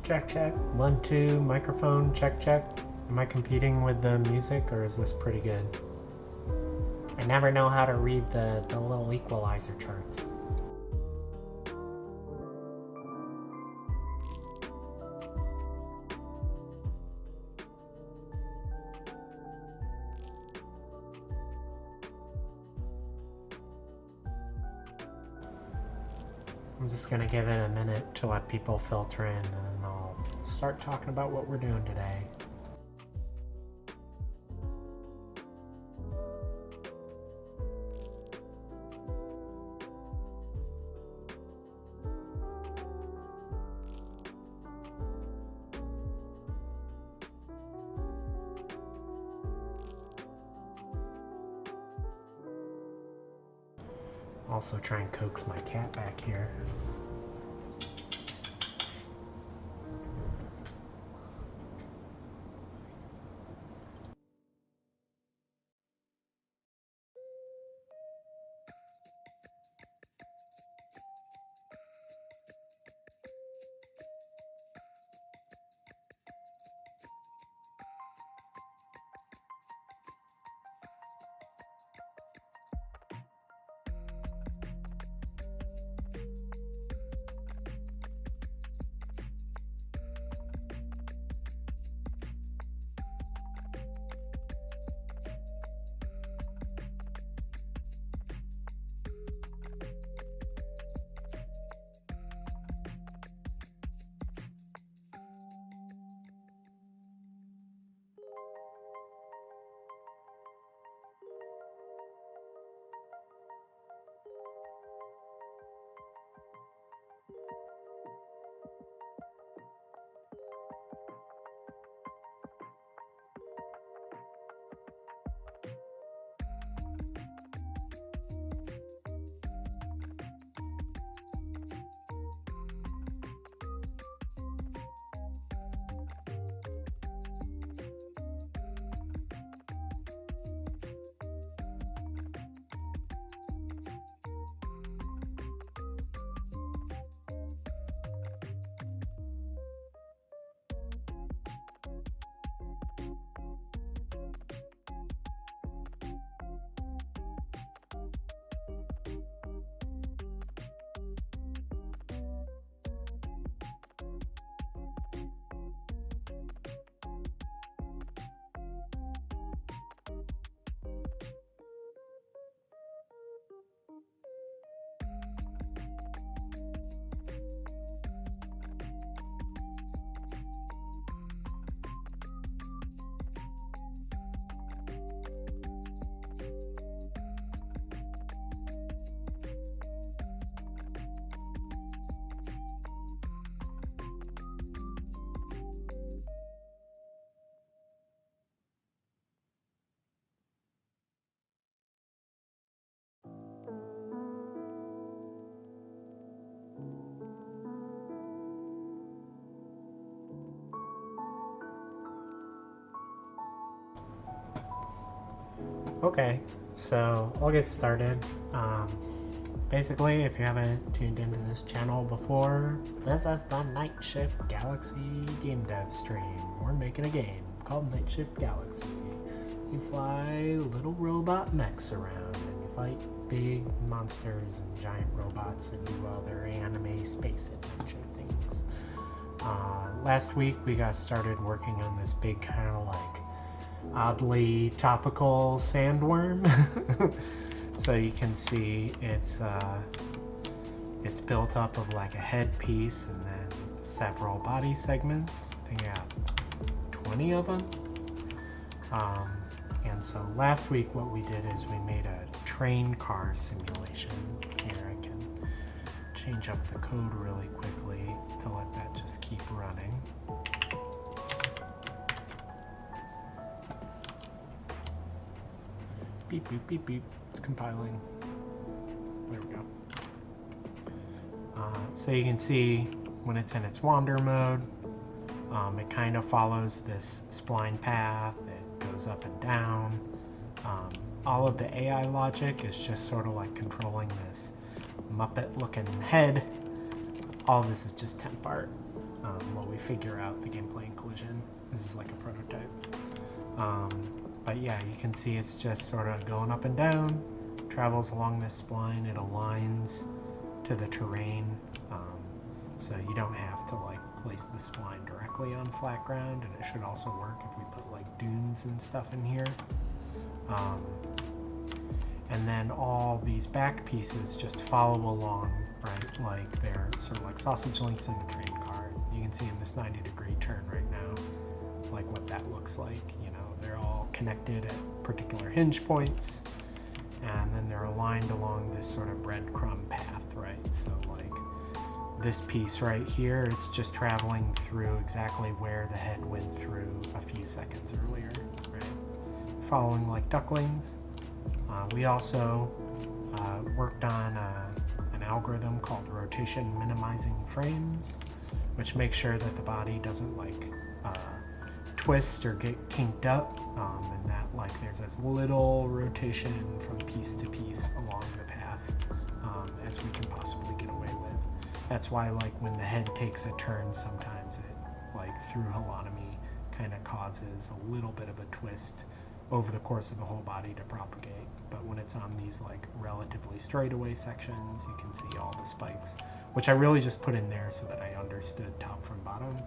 Check, check. 1, 2, microphone, check, check. Am I competing with the music, or is this pretty good? I never know how to read the little equalizer charts. I'm just gonna give it a minute to let people filter in, and then I'll start talking about what we're doing today. Also try and coax my cat back here. Okay, so I'll get started. Basically, if you haven't tuned into this channel before, this is the Nightshift Galaxy game dev stream. We're making a game called Nightshift Galaxy. You fly little robot mechs around and you fight big monsters and giant robots and do other anime space adventure things. Last week we got started working on this big kind of like oddly topical sandworm. So you can see it's built up of like a head piece and then several body segments. I think I got 20 of them. And so last week what we did is we made a train car simulation. Here I can change up the code really quickly to let that just keep running. Beep, beep, beep, beep. It's compiling. There we go. So you can see when it's in its wander mode, it kind of follows this spline path. It goes up and down. All of the AI logic is just sort of like controlling this Muppet-looking head. All this is just temp art while we figure out the gameplay inclusion. This is like a prototype. But yeah, you can see it's just sort of going up and down, travels along this spline, it aligns to the terrain, so you don't have to like place the spline directly on flat ground, and it should also work if we put like dunes and stuff in here. And then all these back pieces just follow along, right, like they're sort of like sausage links in the train car. You can see in this 90-degree turn right now, like what that looks like. They're all connected at particular hinge points, and then they're aligned along this sort of breadcrumb path, right? So like this piece right here, it's just traveling through exactly where the head went through a few seconds earlier, right? Following like ducklings. We also worked on an algorithm called rotation minimizing frames, which makes sure that the body doesn't like twist or get kinked up, and that like there's as little rotation from piece to piece along the path as we can possibly get away with. That's why like when the head takes a turn, sometimes it like through holonomy kind of causes a little bit of a twist over the course of the whole body to propagate. But when it's on these like relatively straightaway sections, you can see all the spikes, which I really just put in there so that I understood top from bottom.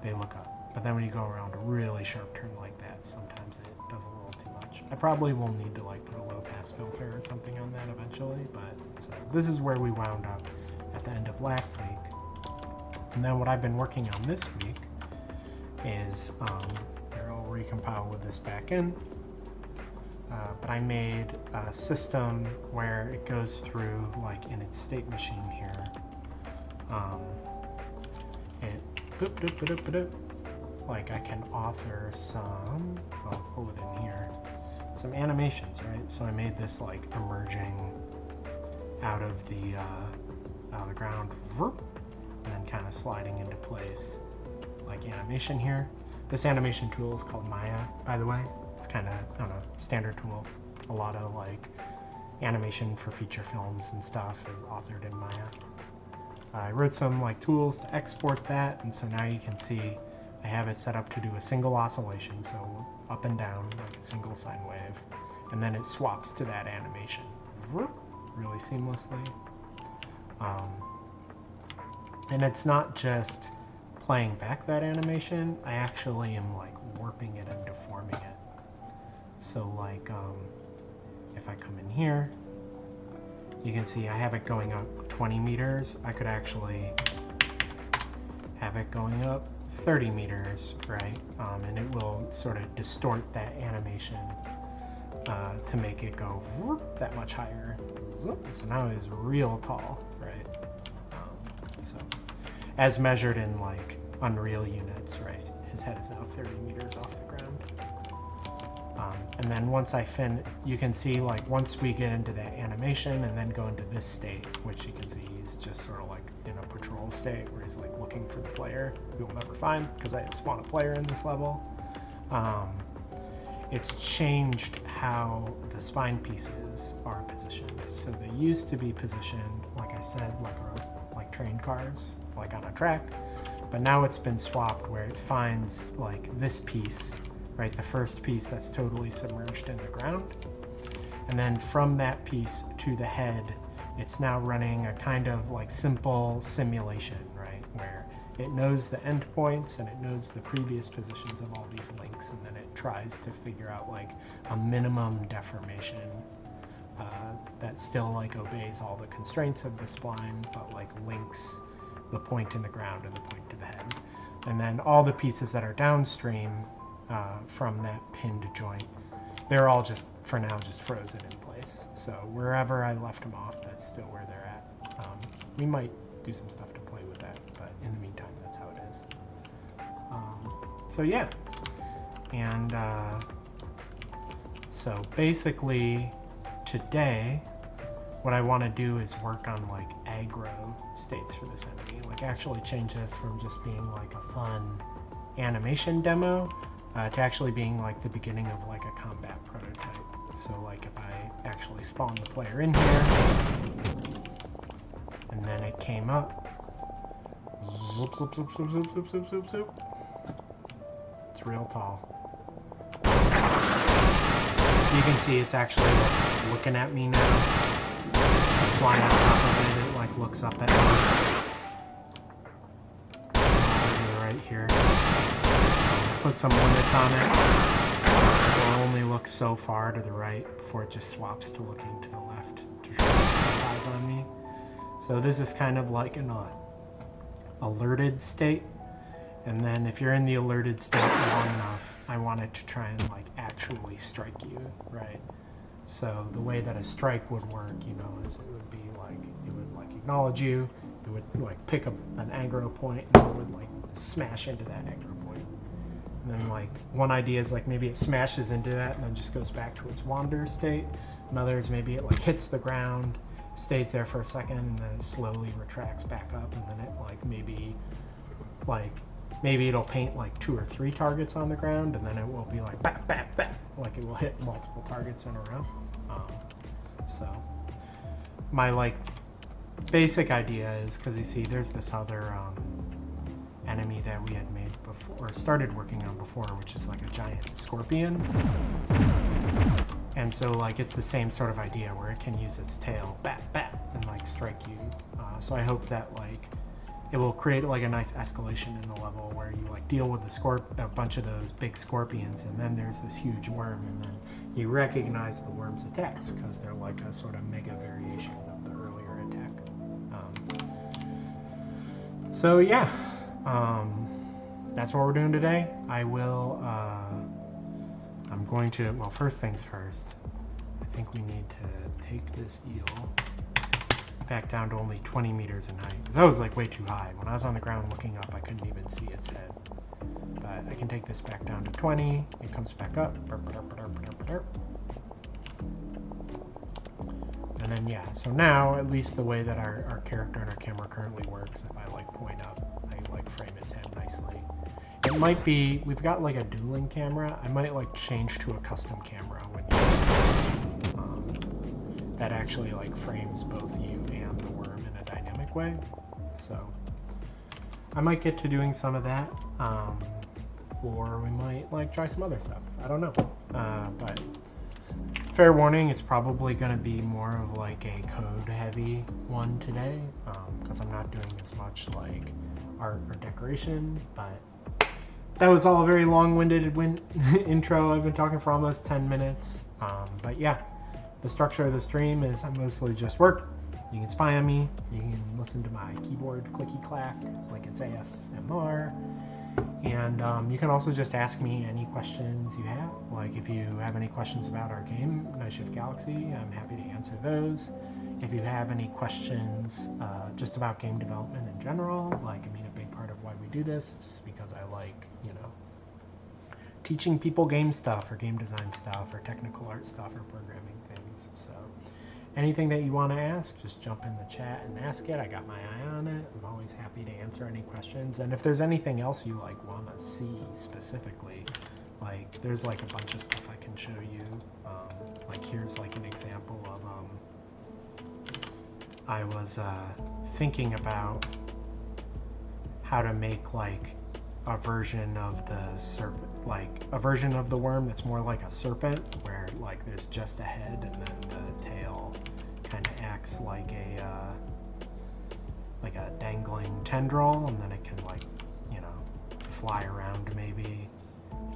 They look up. But then when you go around a really sharp turn like that, sometimes it does a little too much. I probably will need to like put a low pass filter or something on that eventually, but so this is where we wound up at the end of last week. And then what I've been working on this week is, here I'll recompile with this back in, but I made a system where it goes through like in its state machine here. Like I can author some, I'll pull it in here, some animations, right? So I made this like emerging out of the ground, and then kind of sliding into place like animation here. This animation tool is called Maya, by the way. It's kind of, I don't know, standard tool. A lot of like animation for feature films and stuff is authored in Maya. I wrote some like tools to export that, and so now you can see I have it set up to do a single oscillation, so up and down like a single sine wave, and then it swaps to that animation really seamlessly. And it's not just playing back that animation, I actually am like warping it and deforming it. So like if I come in here, you can see I have it going up 20 meters. I could actually have it going up 30 meters, right? And it will sort of distort that animation to make it go that much higher. So now it is real tall, right? So as measured in like Unreal units, right? His head is now 30 meters off the ground. And then once you can see like once we get into that animation and then go into this state, which you can see he's just sort of like in a patrol state where he's like looking for the player who we'll never find because I didn't spawn a player in this level. it's changed how the spine pieces are positioned. So they used to be positioned, like I said, like train cars, like on a track, but now it's been swapped where it finds like this piece, right, the first piece that's totally submerged in the ground, and then from that piece to the head, it's now running a kind of like simple simulation, right, where it knows the endpoints and it knows the previous positions of all these links, and then it tries to figure out like a minimum deformation that still like obeys all the constraints of the spline, but like links the point in the ground and the point to the head. And then all the pieces that are downstream from that pinned joint, they're all just, for now, just frozen in place. So wherever I left them off, that's still where they're at. We might do some stuff to play with that, but in the meantime, that's how it is. So yeah, and so basically today, what I want to do is work on like aggro states for this enemy, like actually change this from just being like a fun animation demo to actually being like the beginning of like a combat prototype. So like if I actually spawn the player in here, and then it came up, zoop, zoop, zoop, zoop, zoop, zoop, zoop, zoop, zoop. It's real tall. You can see it's actually like looking at me now. Flying on top of it, it like looks up at me. Right here. Put some limits on it. So it will only look so far to the right before it just swaps to looking to the left to show its eyes on me. So this is kind of like an alerted state. And then if you're in the alerted state long enough, I want it to try and like actually strike you, right? So the way that a strike would work, you know, is it would be like, it would like acknowledge you, it would like pick up an aggro point, and it would like smash into that aggro point. And then like one idea is like maybe it smashes into that and then just goes back to its wander state. Another is maybe it like hits the ground, stays there for a second, and then it slowly retracts back up, and then it like maybe it'll paint like 2 or 3 targets on the ground, and then it will be like bap, bap, bap, like it will hit multiple targets in a row. So my like basic idea is, because you see there's this other enemy that we had made before, or started working on before, which is like a giant scorpion. And so like it's the same sort of idea where it can use its tail, bap, bap, and like strike you. So I hope that like it will create like a nice escalation in the level where you like deal with a bunch of those big scorpions, and then there's this huge worm, and then you recognize the worm's attacks because they're like a sort of mega variation of the earlier attack. So yeah, that's what we're doing today. I'm going to, well, first things first, I think we need to take this eel back down to only 20 meters in height, because that was like way too high. When I was on the ground looking up, I couldn't even see its head. But I can take this back down to 20, it comes back up, and then yeah, so now at least the way that our character and our camera currently works, if I like point up, I like frame its head nicely. It might be, we've got like a dueling camera, I might like change to a custom camera when you that actually like frames both you and the worm in a dynamic way. So I might get to doing some of that, or we might like try some other stuff. I don't know, but fair warning, it's probably going to be more of like a code heavy one today, because I'm not doing as much like art or decoration. But that was all a very long-winded intro. I've been talking for almost 10 minutes, but yeah. The structure of the stream is I mostly just work. You can spy on me. You can listen to my keyboard clicky clack like it's ASMR. And you can also just ask me any questions you have. Like if you have any questions about our game, Nightshift Galaxy, I'm happy to answer those. If you have any questions just about game development in general, like I mean a big part of why we do this, just because I like, you know, teaching people game stuff or game design stuff or technical art stuff or programming things. So anything that you want to ask, just jump in the chat and ask it. I got my eye on it. I'm always happy to answer any questions. And if there's anything else you like want to see specifically, Like, there's like a bunch of stuff I can show you. Like, here's like an example of, I was thinking about how to make like a version of the serpent, like a version of the worm that's more like a serpent, where like there's just a head and then the tail kind of acts like a dangling tendril, and then it can, like, you know, fly around, maybe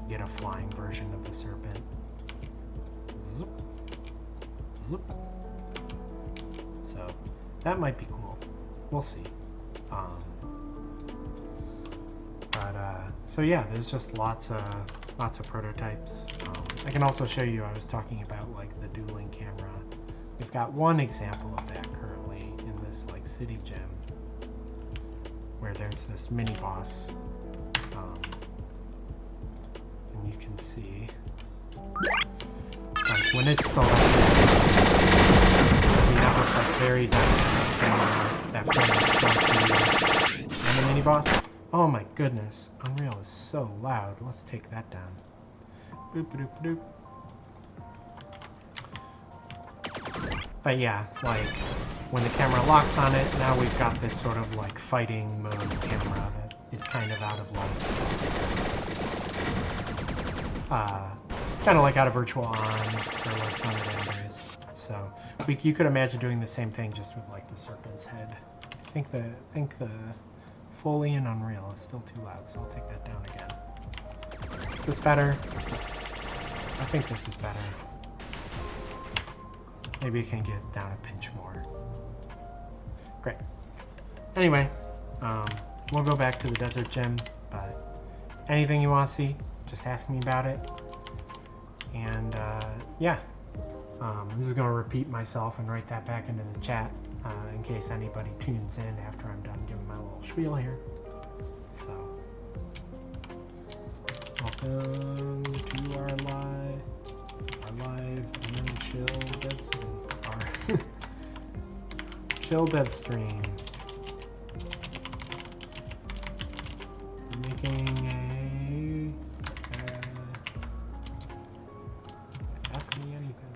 get a flying version of the serpent. Zoop. Zoop. So that might be cool. We'll see. So yeah, there's just lots of prototypes. I can also show you, I was talking about like the dueling camera. We've got one example of that currently in this like city gym, where there's this mini boss, and you can see like when it's selected, we have this like very dynamic camera that frames from the mini boss. Oh my goodness, Unreal is so loud. Let's take that down. Boop doop doop. But yeah, like when the camera locks on it, now we've got this sort of like fighting mode camera that is kind of out of like, kind of like out of virtual on or like Sun of Andreas. So you could imagine doing the same thing just with like the serpent's head. I think the fully in Unreal is still too loud, so I'll take that down again. Is this better? I think this is better. Maybe you can get down a pinch more. Great. Anyway, we'll go back to the desert gym, but anything you want to see, just ask me about it. And yeah, this is going to repeat myself and write that back into the chat in case anybody tunes in after I'm done giving my little spiel here. So, welcome to our live and chill Devstream. Our chill Devstream. Making ask me anything.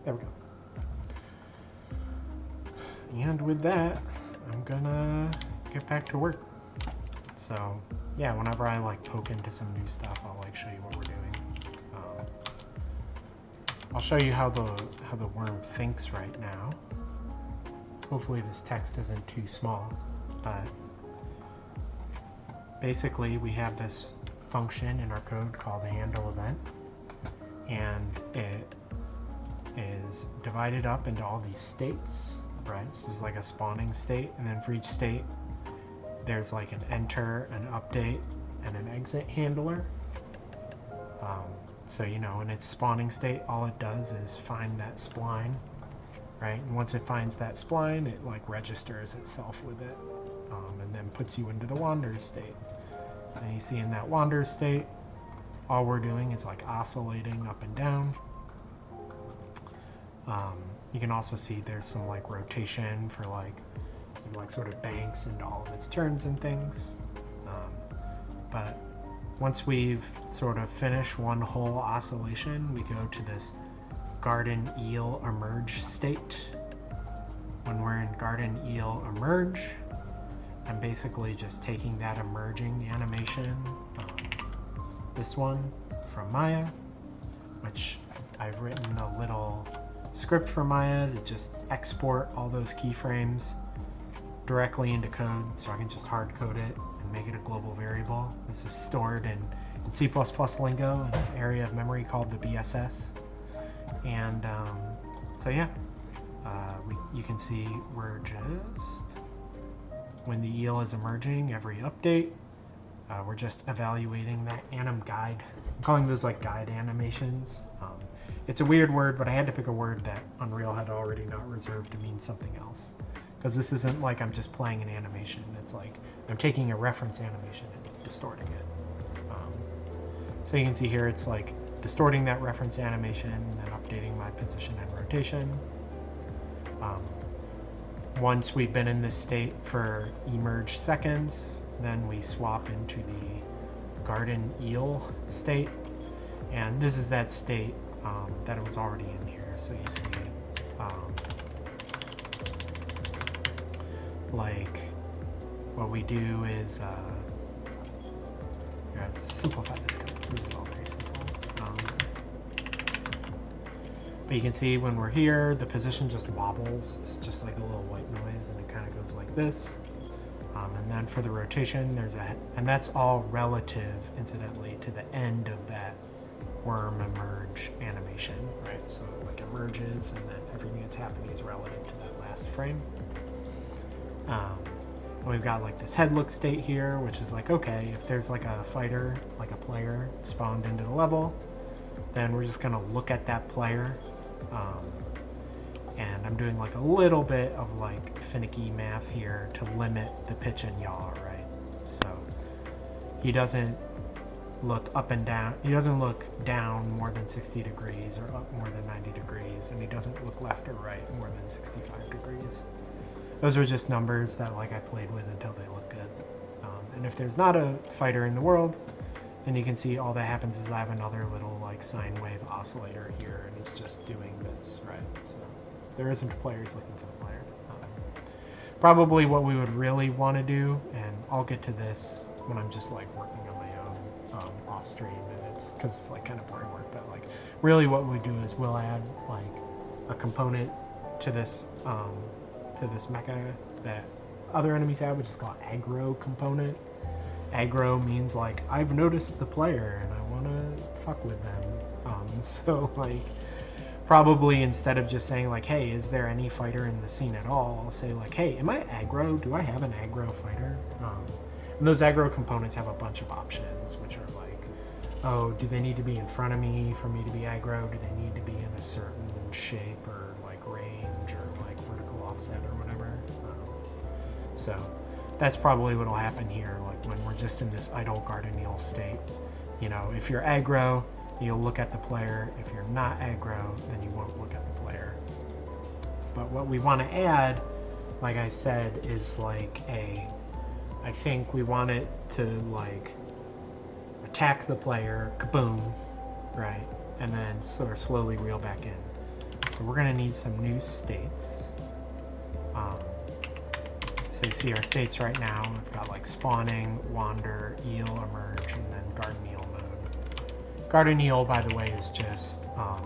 There we go. And with that, I'm gonna get back to work. So yeah, whenever I like poke into some new stuff, I'll like show you what we're doing. I'll show you how the worm thinks right now. Hopefully this text isn't too small, but basically we have this function in our code called the handle event, and it is divided up into all these states, right? This is like a spawning state, and then for each state there's like an enter, an update, and an exit handler. So you know, in its spawning state, all it does is find that spline, right? And once it finds that spline, it like registers itself with it, and then puts you into the wander state. And you see in that wander state, all we're doing is like oscillating up and down. You can also see there's some like rotation for like sort of banks into all of its turns and things. But once we've sort of finished one whole oscillation, we go to this garden eel emerge state. When we're in garden eel emerge, I'm basically just taking that emerging animation, this one from Maya, which I've written a little script for Maya to just export all those keyframes directly into code, so I can just hard code it and make it a global variable. This is stored in C++ lingo in an area of memory called the BSS. And so yeah, you can see we're just, when the eel is emerging, every update, we're just evaluating that anim guide. I'm calling those like guide animations. It's a weird word, but I had to pick a word that Unreal had already not reserved to mean something else. Because this isn't like I'm just playing an animation. It's like I'm taking a reference animation and distorting it. So you can see here it's like distorting that reference animation and then updating my position and rotation. Once we've been in this state for emerge seconds, then we swap into the garden eel state, and this is that state that it was already in here. So you see, like what we do is to simplify this code. This is all very simple. But you can see when we're here, the position just wobbles. It's just like a little white noise, and it kind of goes like this. And then for the rotation, and that's all relative, incidentally, to the end of that Wurm emerge animation, right? So it like emerges, and then everything that's happening is relative to that last frame. And we've got like this head look state here, which is like, okay, if there's like a fighter, like a player spawned into the level, then we're just gonna look at that player. And I'm doing like a little bit of like finicky math here to limit the pitch and yaw, right? So he doesn't look up and down, he doesn't look down more than 60 degrees or up more than 90 degrees, and he doesn't look left or right more than 65 degrees. Those are just numbers that like I played with until they look good. And if there's not a fighter in the world, then you can see all that happens is I have another little like sine wave oscillator here, and it's just doing this, right? So there isn't players looking for the player. Probably what we would really want to do, and I'll get to this when I'm just like working on my own off stream, and it's because it's like kind of boring work, but like really what we do is we'll add like a component to this mecha that other enemies have, which is called aggro component. Aggro means like I've noticed the player and I want to fuck with them. So like probably instead of just saying like, hey, is there any fighter in the scene at all, I'll say like, hey, am I aggro? Do I have an aggro fighter? And those aggro components have a bunch of options, which are like, oh, do they need to be in front of me for me to be aggro? Do they need to be in a certain shape or like range or like vertical offset or whatever? So that's probably what will happen here, like when we're just in this idle garden-eel state. You know, if you're aggro, you'll look at the player. If you're not aggro, then you won't look at the player. But what we want to add, like I said, is like I think we want it to like attack the player, kaboom, right? And then sort of slowly reel back in. So we're gonna need some new states. So you see our states right now. We've got like spawning, wander, eel, emerge, and then garden eel mode. Garden eel, by the way, is just, I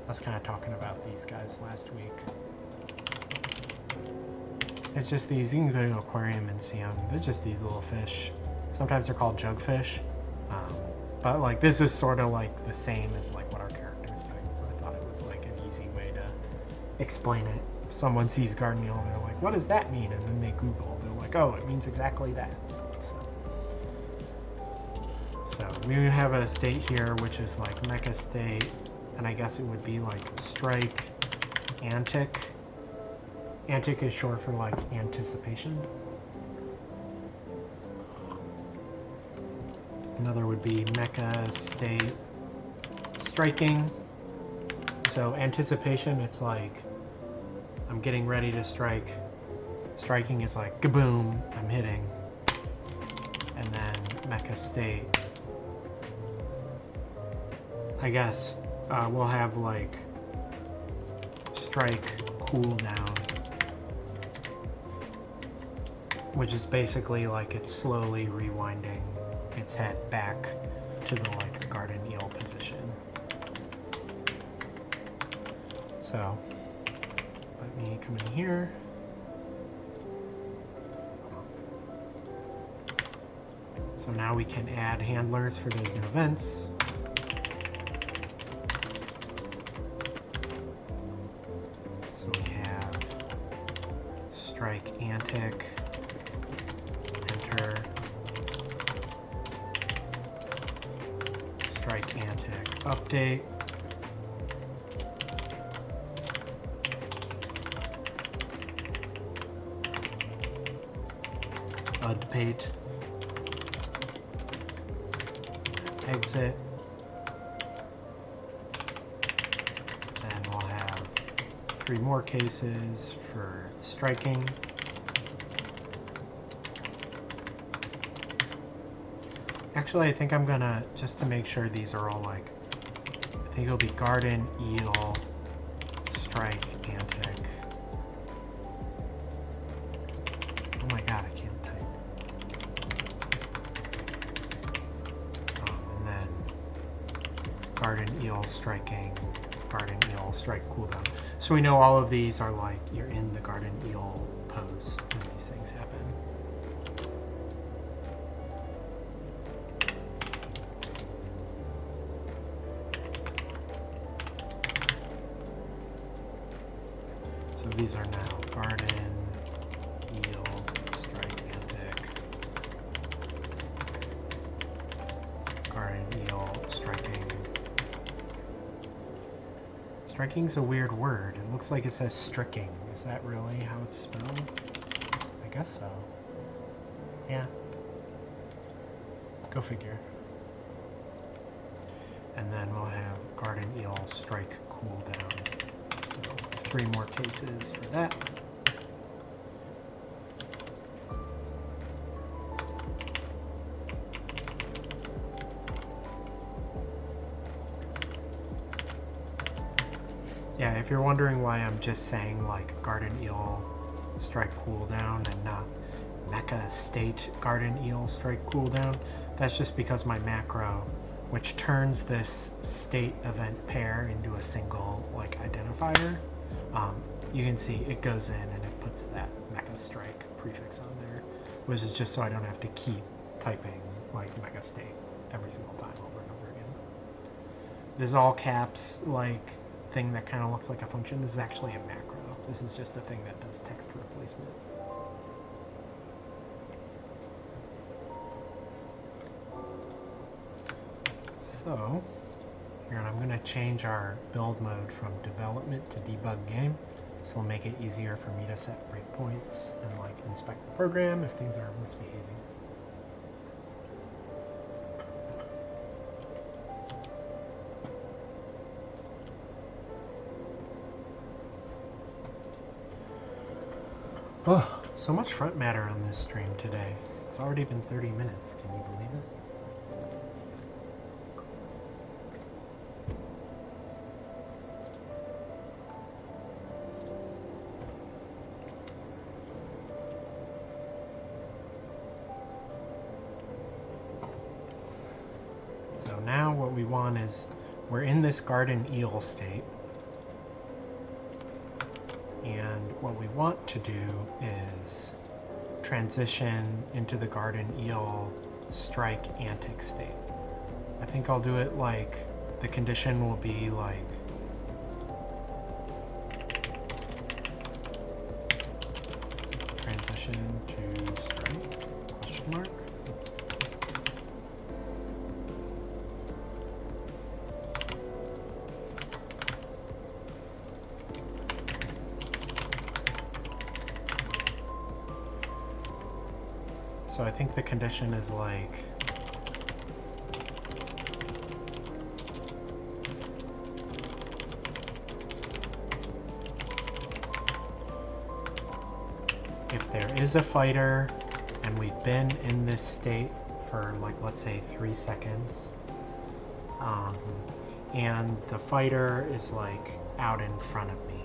was kind of talking about these guys last week. It's just these, you can go to an aquarium and see them. They're just these little fish. Sometimes they're called jugfish. But like this is sort of like the same as like what our character's doing. So I thought it was like an easy way to explain it. Someone sees garden eel and they're like, what does that mean? And then they Google, they're like, oh, it means exactly that. So we have a state here which is like mecha state, and I guess it would be like strike, antic. Antic is short for like anticipation. Another would be mecha state striking. So anticipation, it's like I'm getting ready to strike. Striking is like kaboom, I'm hitting. And then mecha state, I guess we'll have like strike cooldown, which is basically like it's slowly rewinding its head back to the like garden eel position. So let me come in here. So now we can add handlers for those new events. So we have strike antic, enter, strike antic, update. Update, exit, and we'll have 3 more cases for striking. Actually, I think I'm gonna, just to make sure these are all like, I think it'll be garden, eel, strike, antic. Oh my god, I can't type. And then garden, eel, striking, garden, eel, strike, cooldown. So we know all of these are like, you're in the garden, eel pose when these things happen. So these are now garden, eel, strike, antic, garden, eel, striking. Striking's a weird word. It looks like it says stricking. Is that really how it's spelled? I guess so. Yeah. Go figure. And then we'll have garden, eel, strike, cooldown. So 3 more cases for that. Yeah, if you're wondering why I'm just saying like garden, eel, strike, cooldown and not mecha state garden, eel, strike, cooldown, that's just because my macro, which turns this state event pair into a single like identifier, you can see it goes in and it puts that mecha strike prefix on there, which is just so I don't have to keep typing like mecha state every single time over and over again. This all caps like thing that kind of looks like a function. This is actually a macro. This is just a thing that does text replacement. So here, I'm going to change our build mode from development to debug game. This will make it easier for me to set breakpoints and like inspect the program if things are misbehaving. Oh, so much front matter on this stream today. It's already been 30 minutes. Can you believe it? So now what we want is, we're in this garden eel state. And what we want to do is transition into the garden eel strike antic state. I think I'll do it like, the condition will be like transition to strike, question mark. So I think the condition is like, if there is a fighter and we've been in this state for like, let's say 3 seconds, and the fighter is like out in front of me.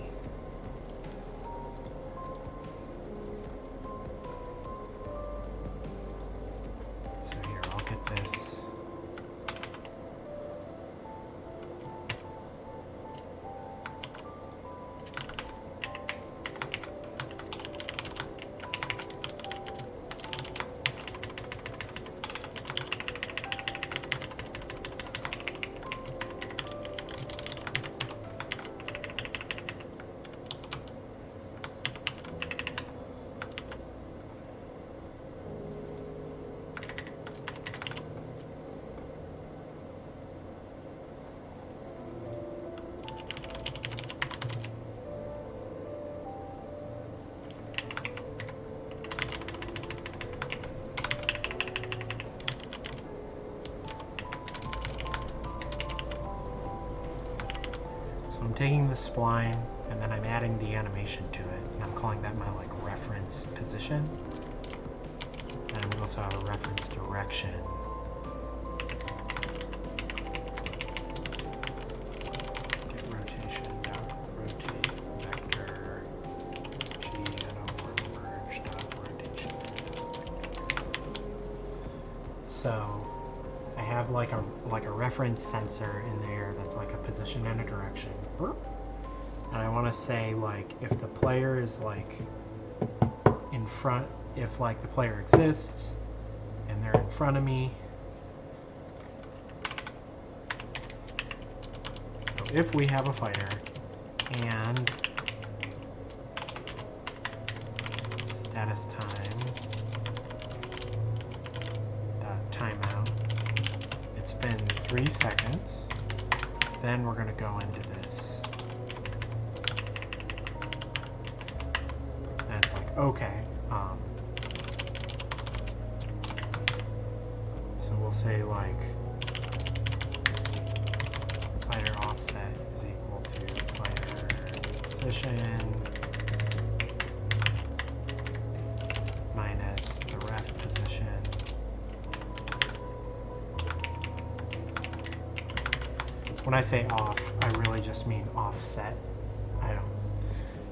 I'm taking the spline and then I'm adding the animation to it, and I'm calling that my like reference position. And we also have a reference direction. So I have like a reference sensor in there that's like a position and a direction. And I want to say like if the player is like in front, if like the player exists and they're in front of me. So if we have a fighter and status time dot timeout, it's been 3 seconds, then we're going to go into this. And it's like, okay, so we'll say like fighter offset is equal to fighter position minus the ref position when I say off, I really just mean offset.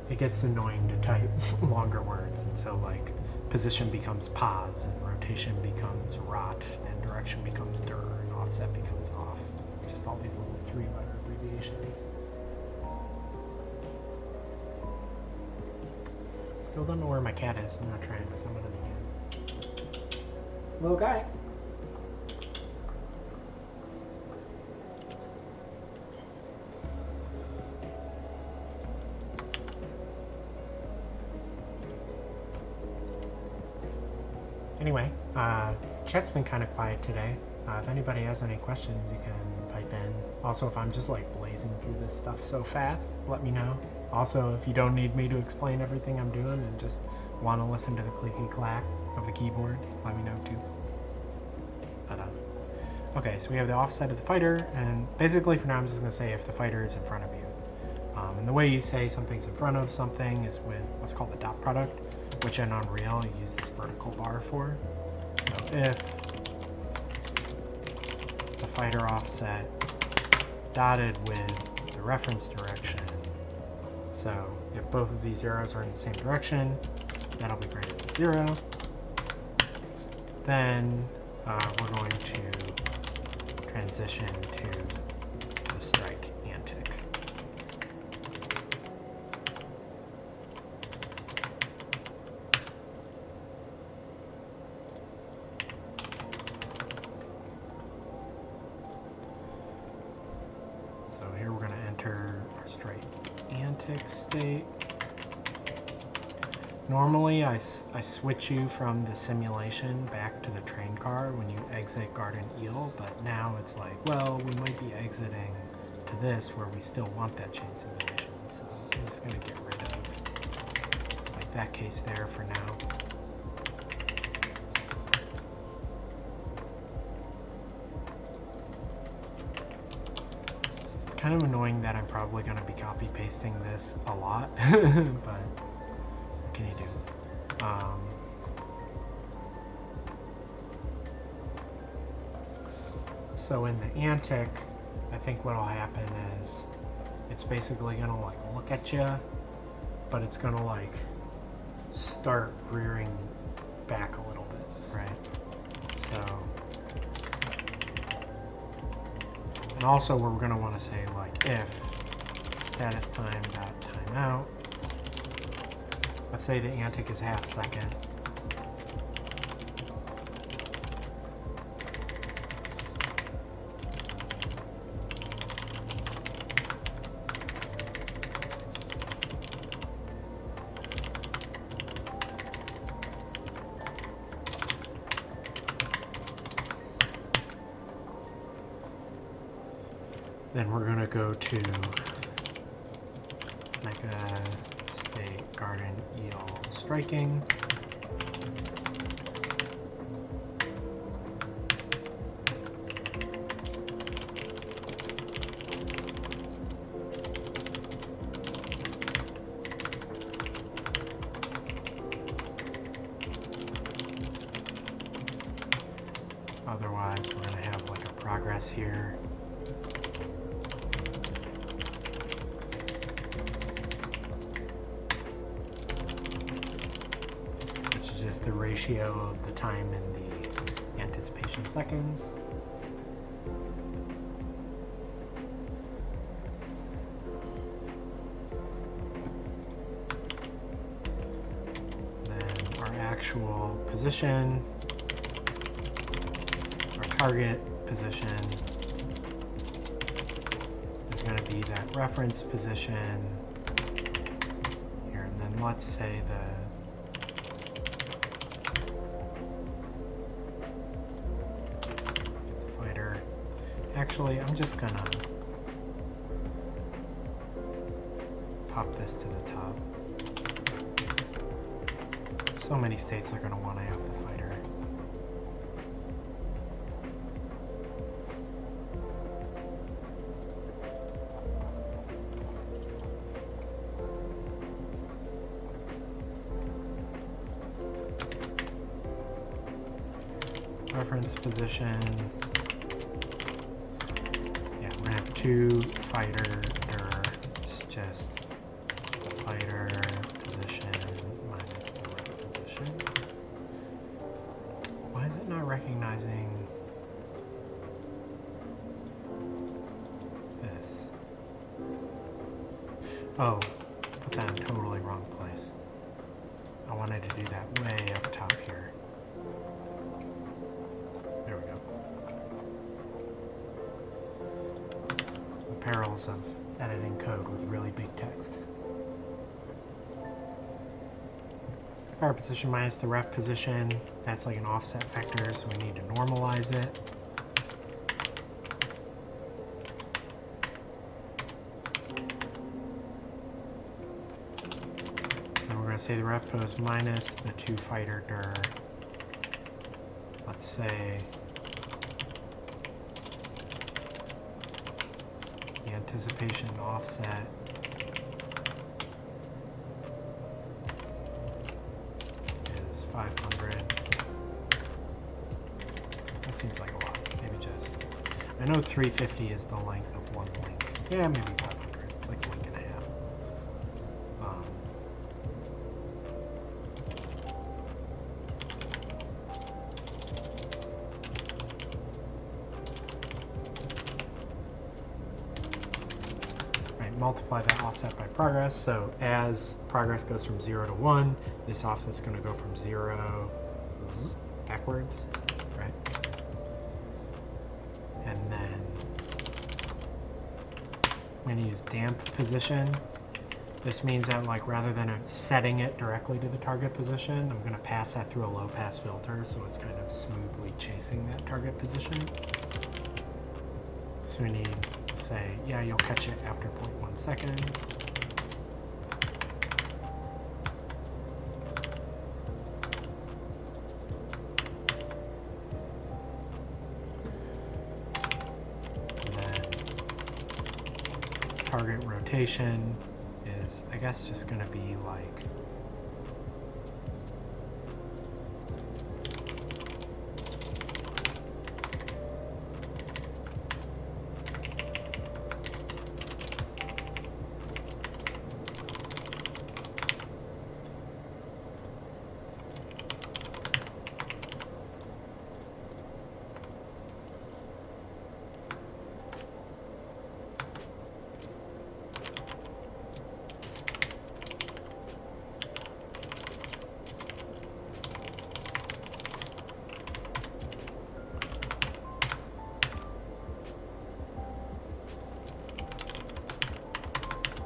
It gets annoying to type longer words, and so like position becomes pos, and rotation becomes rot, and direction becomes dir, and offset becomes off. Just all these little 3-letter abbreviations. Still don't know where my cat is. I'm not trying to summon him again. Little guy. Anyway, chat's been kind of quiet today. If anybody has any questions, you can pipe in. Also, if I'm just like blazing through this stuff so fast, let me know. Also, if you don't need me to explain everything I'm doing and just want to listen to the clicky clack of the keyboard, let me know too. But okay, so we have the offset of the fighter, and basically for now I'm just going to say if the fighter is in front of you. And the way you say something's in front of something is with what's called the dot product, which in Unreal you use this vertical bar for. So if the fighter offset dotted with the reference direction, so if both of these arrows are in the same direction, that'll be greater than 0. Then we're going to transition to the strike antic. So here we're going to enter our strike antic state. Normally I switch you from the simulation back to the train car when you exit Garden Eel, but now it's like, well, we might be exiting to this where we still want that chain simulation, so I'm just going to get rid of like that case there for now. It's kind of annoying that I'm probably going to be copy pasting this a lot, but can you do? So in the antic, I think what'll happen is it's basically gonna like look at you, but it's gonna like start rearing back a little bit, right? So, and also we're gonna want to say like if status time dot timeout. Let's say the antic is ½ second. Then we're going to go to Mega State Garden Eel Striking. Otherwise, we're going to have like a progress here. Which is just the ratio of the time in the anticipation seconds. Then our actual position, our target position is going to be that reference position here, and then let's say the fighter. Actually, I'm just gonna pop this to the top. So many states are gonna want to have the fighter. Reference position. Yeah, we're gonna have two fighter. It's just fighter position minus the ref position. Why is it not recognizing this? Oh, put that in totally wrong place. I wanted to do that way up top here. There we go. The perils of editing code with really big text. Fire position minus the ref position. That's like an offset vector, so we need to normalize it. And we're going to say the ref pose minus the two fighter dir. Let's say the anticipation offset is 500. That seems like a lot. Maybe just, I know 350 is the length of one link. Yeah, maybe 500. It's like a link and a half. Multiply that offset by progress, so as progress goes from 0 to 1, this offset's going to go from 0 backwards, right? And then I'm going to use damp position. This means that, like, rather than setting it directly to the target position, I'm going to pass that through a low pass filter, so it's kind of smoothly chasing that target position. So we need to say, yeah, you'll catch it after 0.1 seconds. And then target rotation is, I guess, just going to be like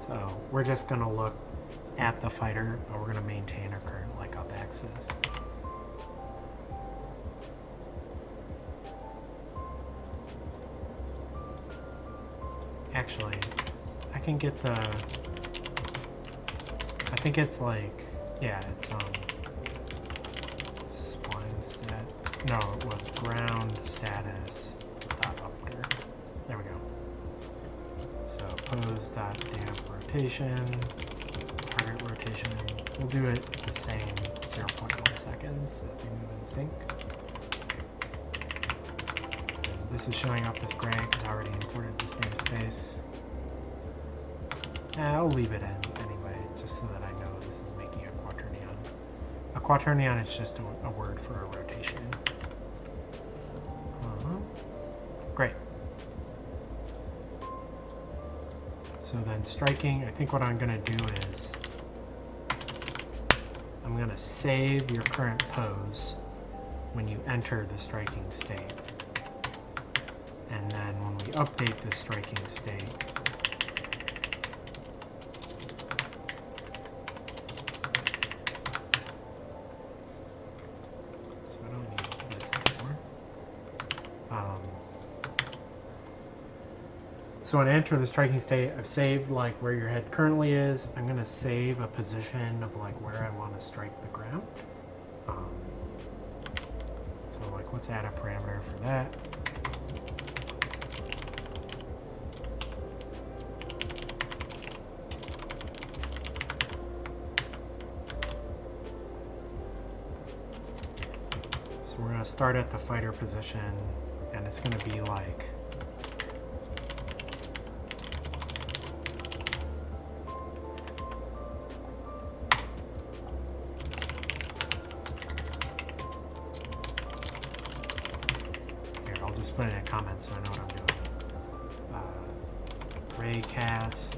So we're just going to look at the fighter, and we're going to maintain our current like up axis. Actually, I can get the, I think it's like, yeah, it's spline stat, no, it was ground status upper. There we go. So pose.damp rotation, target rotation, we'll do it the same 0.1 seconds if we move in sync. And this is showing up as gray because I already imported this namespace. I'll leave it in anyway, just so that I know this is making a quaternion. A quaternion is just a word for a rotation. Great. So then striking, I think what I'm going to do is I'm going to save your current pose when you enter the striking state. And then when we update the striking state, so I don't need this anymore. So when I enter the striking state, I've saved like where your head currently is. I'm going to save a position of like where I want to strike the ground. So like let's add a parameter for that. So we're going to start at the fighter position, and it's going to be like put it in comments so I know what I'm doing. Ray cast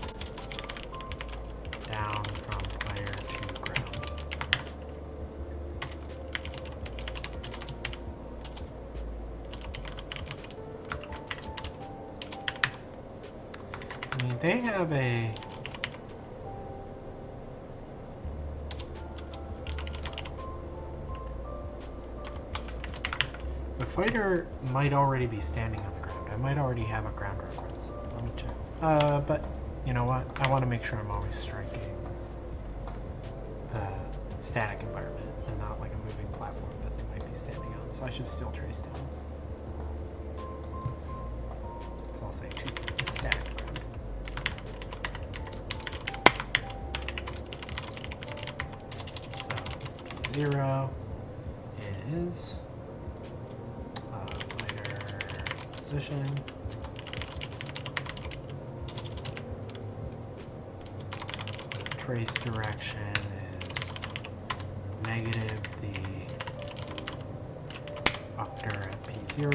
down from player to ground. I mean, they have a fighter might already be standing on the ground. I might already have a ground reference. Let me check. But you know what? I want to make sure I'm always striking the static environment and not like a moving platform that they might be standing on. So I should still trace down. So I'll say 2 static ground. So P0 is position. Trace direction is negative the vector at P0.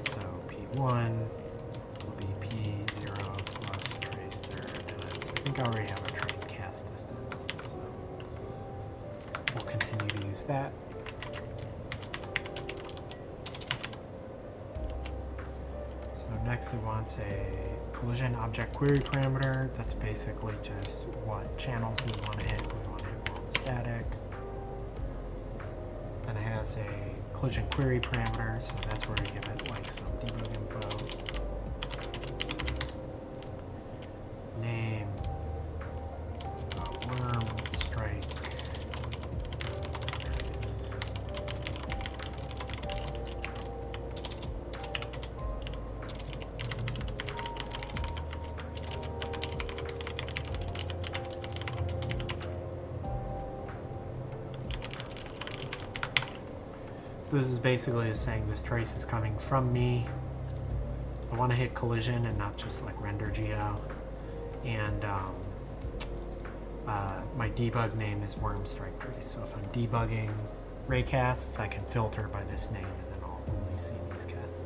So P1 will be P0 plus trace there times. I think I already have a train cast distance, so we'll continue to use that. Next, it wants a collision object query parameter. That's basically just what channels we want to hit. We want to hit world static. Then it has a collision query parameter, so that's where we give it like some debug info. Name, Wurm, strike. So this is basically saying this trace is coming from me. I want to hit collision and not just like render geo. And my debug name is Wurm strike trace. So if I'm debugging raycasts, I can filter by this name and then I'll only see these casts.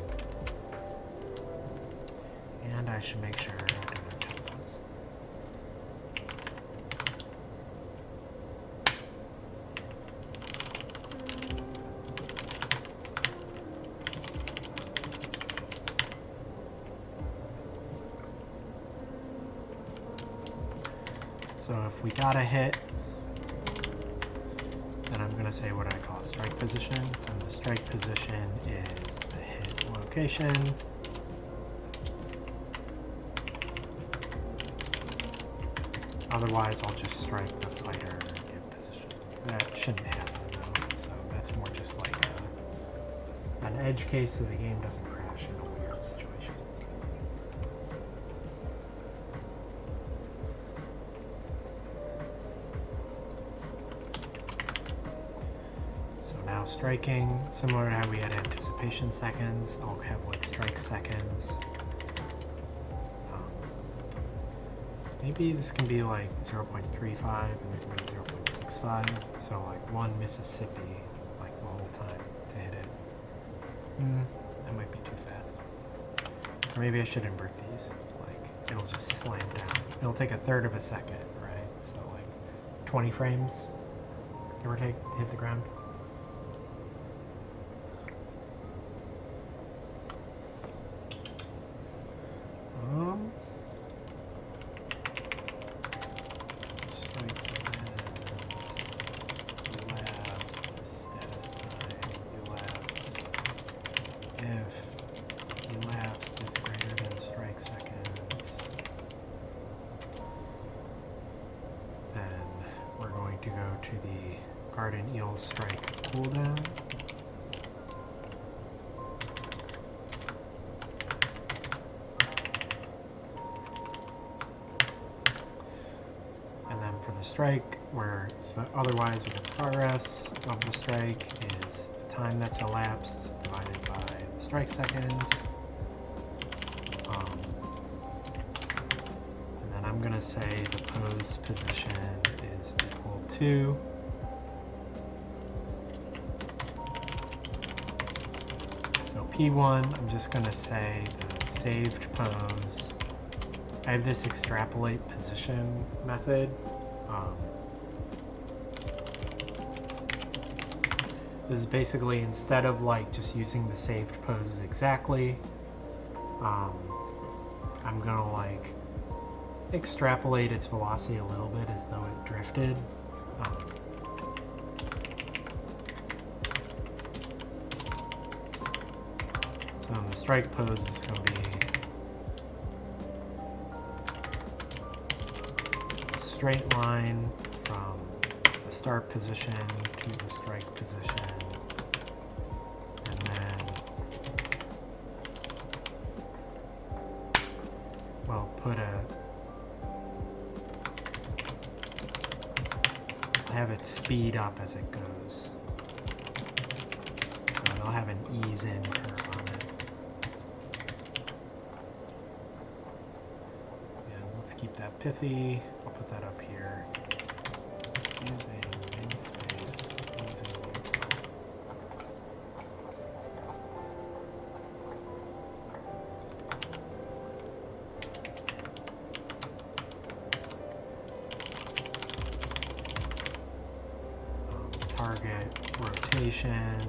And I should make sure I don't have typos. So if we got a hit, then I'm going to say what I call strike position. And the strike position is the hit location. Otherwise, I'll just strike the fighter hit position. That shouldn't happen though, so that's more just like an edge case so the game doesn't crash in a weird situation. Now striking, similar to how we had anticipation seconds, I'll have like strike seconds. Maybe this can be like 0.35 and there can be 0.65, so like 1 Mississippi like the whole time to hit it. maybe I should invert these. Like, it'll just slam down. It'll take 1/3 of a second, right? So like 20 frames, give or take, to hit the ground. Strike sequence, elapsed, status time, elapsed. If elapsed is greater than strike seconds, then we're going to go to the Garden Eel strike cooldown. Strike, where otherwise with the progress of the strike is the time that's elapsed divided by the strike seconds. And then I'm going to say the pose position is equal to P1, I'm just going to say the saved pose. I have this extrapolate position method. This is basically, instead of like just using the saved poses exactly, I'm gonna like extrapolate its velocity a little bit as though it drifted. So the strike pose is going to be a straight line from the start position to the strike position, and then we'll have it speed up as it goes. So it'll have an ease in curve on it. And let's keep that pithy. I'll put that up here. Using namespace, using target rotation.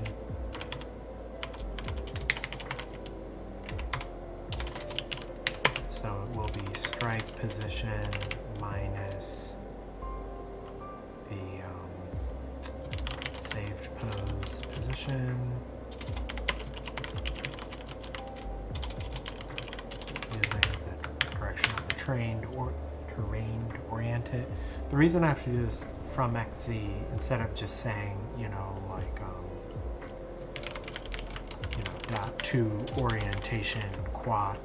So it will be strike position minus the saved pose position, using the direction of the terrain to orient it. The reason I have to do this from XZ instead of just saying, like, .to orientation quad,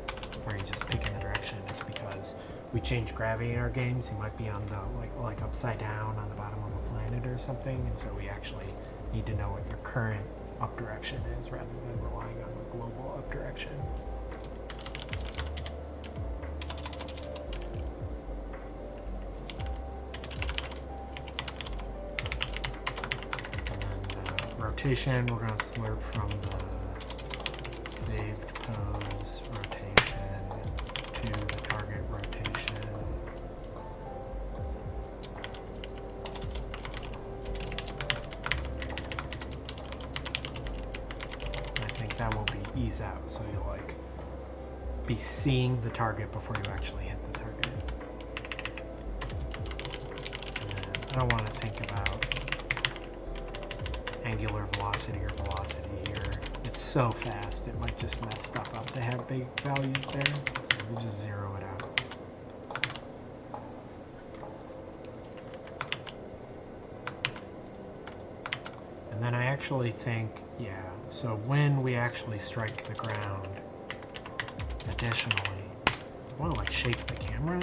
where you just pick in the direction, is because we change gravity in our games. You might be on the like upside down on the bottom of a planet or something, and so we actually need to know what your current up direction is rather than relying on the global up direction. And then the rotation, we're going to slurp from the saved pose rotation to the target rotation. And I think that will be ease out, so you'll like be seeing the target before you actually hit the target. And then I don't want to think about angular velocity or velocity here. It's so fast, it might just mess stuff up to have big values there. So we'll just zero it out. And then I actually think, so when we actually strike the ground, additionally, I want to like shake the camera.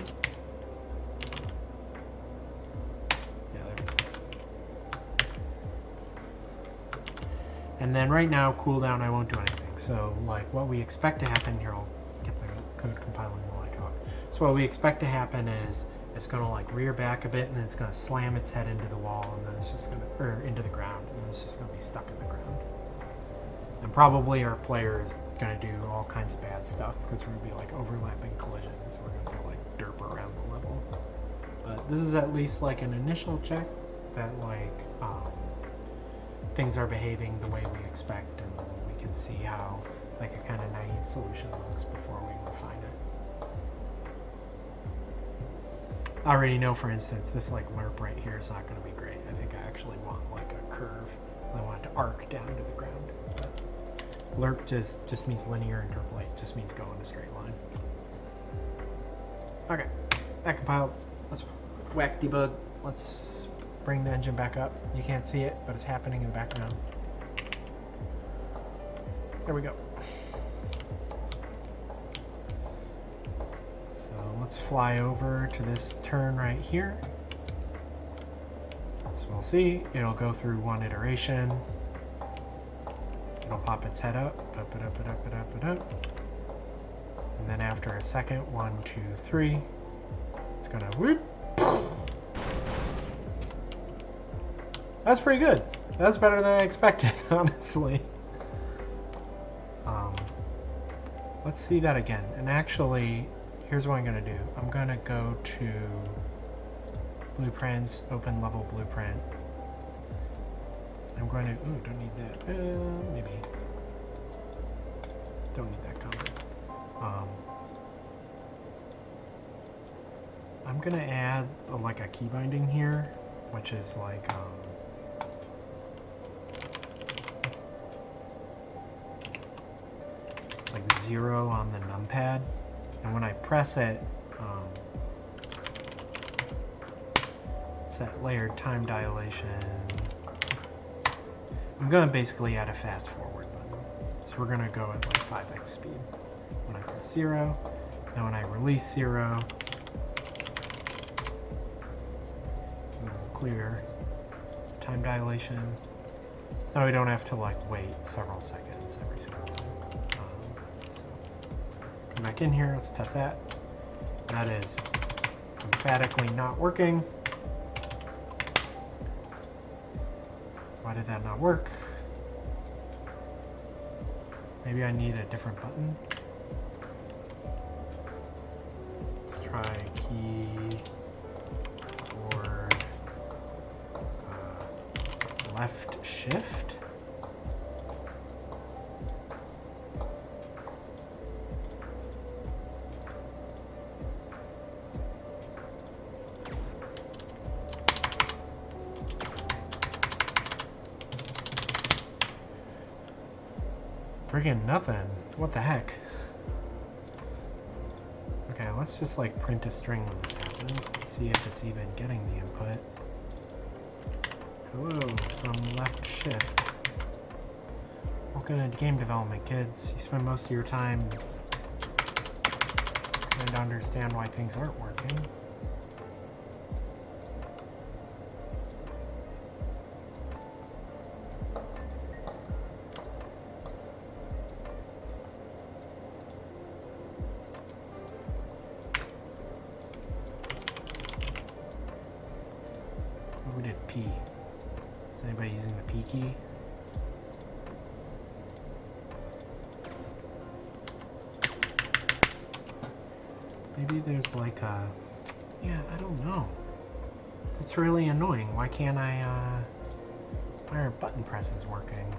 And then right now, cooldown, I won't do anything. So like what we expect to happen here, I'll get the code compiling while I talk. So what we expect to happen is it's going to like rear back a bit, and then it's going to slam its head into the wall, and then it's just going to, or into the ground, and then it's just going to be stuck in the ground. And probably our player is going to do all kinds of bad stuff because we're going to be like overlapping collisions. We're going to be like derp around the level. But this is at least like an initial check that like things are behaving the way we expect, and we can see how like a kind of naive solution looks before we refine it. I already know, for instance, this like lerp right here is not going to be great. I think I actually want like a curve. I want it to arc down to the ground. But lerp just means linear, interpolate just means go in a straight line. Okay, that compiled. Let's whack debug. Let's bring the engine back up. You can't see it, but it's happening in the background. There we go. So let's fly over to this turn right here. So we'll see, it'll go through one iteration. It'll pop its head up, up it up it up it up it up. And then after a second, 1, 2, 3, it's gonna whoop. That's pretty good. That's better than I expected, honestly. Let's see that again. And actually, here's what I'm going to do. I'm going to go to Blueprints, Open Level Blueprint. I'm going to, ooh, don't need that. Maybe. Don't need that comment. I'm going to add like a key binding here, which is like, like 0 on the numpad, and when I press it, set layered time dilation. I'm going to basically add a fast forward button. So we're going to go at like 5x speed. When I press 0, then when I release 0, clear time dilation. So we don't have to like wait several seconds every single time. Come back in here, let's test that. That is emphatically not working. Why did that not work? Maybe I need a different button. Let's try keyboard left shift. Friggin' nothing. What the heck? Okay, let's just like print a string when this happens to see if it's even getting the input. Hello from left shift. Welcome to game development, kids. You spend most of your time trying to understand why things aren't working. We did P. Is anybody using the P key? Maybe there's like a... Yeah, I don't know. It's really annoying. Why can't I, why are button presses working?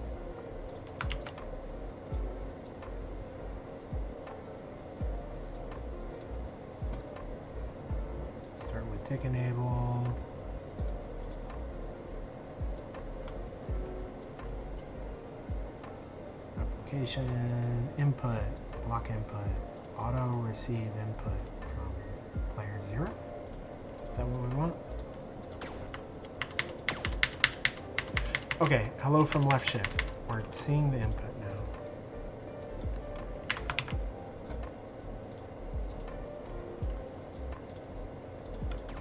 Start with tick enabled. Input, block input, auto receive input from player 0. Is that what we want? Okay, hello from left shift. We're seeing the input now.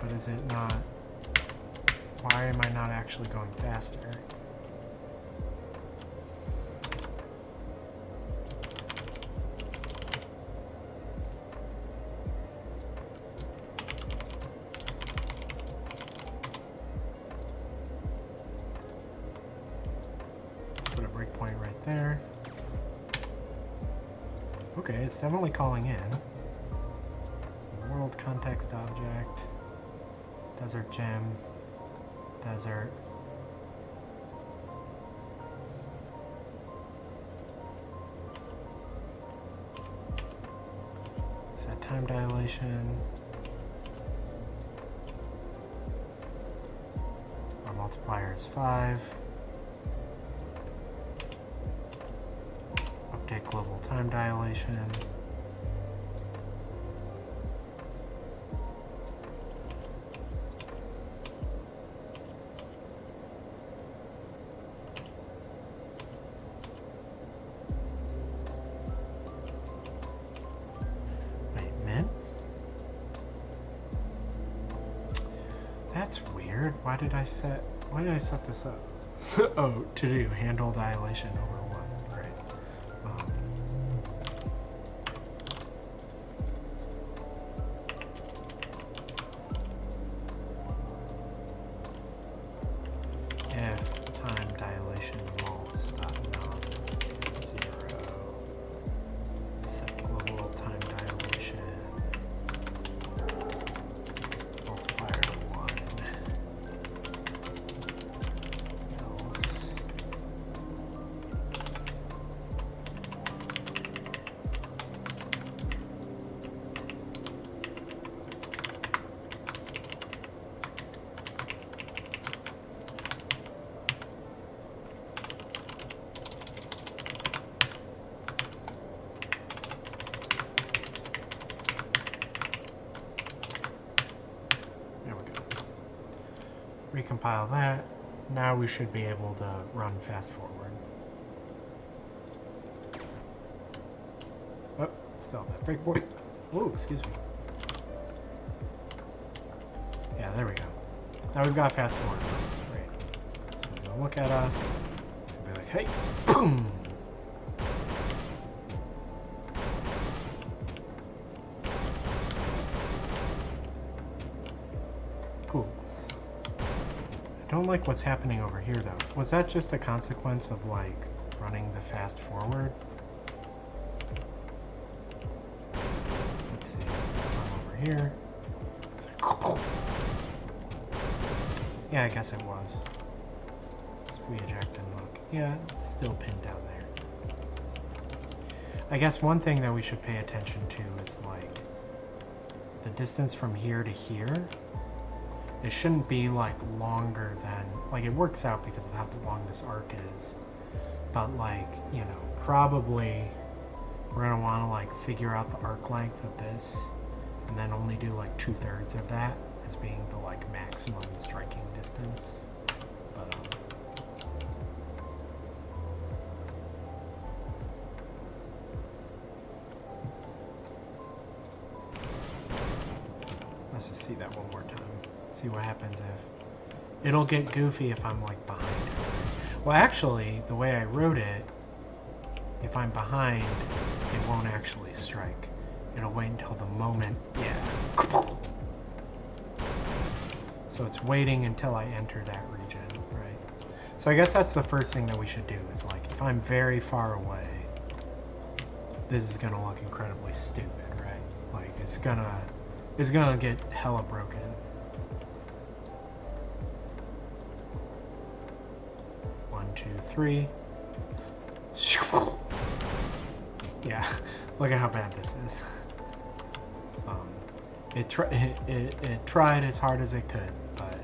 But is it not? Why am I not actually going faster? Put a breakpoint right there. Okay, it's definitely calling in. World context object. Desert gem. Desert. Set time dilation. Our multiplier is 5. Update global time dilation. That's weird. Why did I set this up? Oh, to do handle dilation over 1. Right. If time dilation mults dot non 0, set global time dilation multiplier 1. Else. There we go. Recompile that. Now we should be able to run fast forward. Oh, still that breakpoint. Oh, excuse me. Yeah, there we go. Now we've got fast forward. Great. So he's gonna look at us and be like, hey, boom! Cool. I don't like what's happening over here though. Was that just a consequence of like running the fast forward? Let's see. Come over here. It's like, yeah, I guess it was. Let's re-eject and look. Yeah, it's still pinned down there. I guess one thing that we should pay attention to is like the distance from here to here. It shouldn't be like longer than, like it works out because of how long this arc is, but like, you know, probably we're gonna want to like figure out the arc length of this and then only do like 2/3 of that as being the like maximum striking distance. But let's just see that one more time. See what happens if it'll get goofy if I'm like behind it. Well, actually, the way I wrote it, if I'm behind, it won't actually strike. It'll wait until the moment, yeah. So it's waiting until I enter that region, right? So I guess that's the first thing that we should do is like, if I'm very far away, this is gonna look incredibly stupid, right? Like it's gonna get hella broken. One, two, three. Yeah, look at how bad this is. It tried as hard as it could, but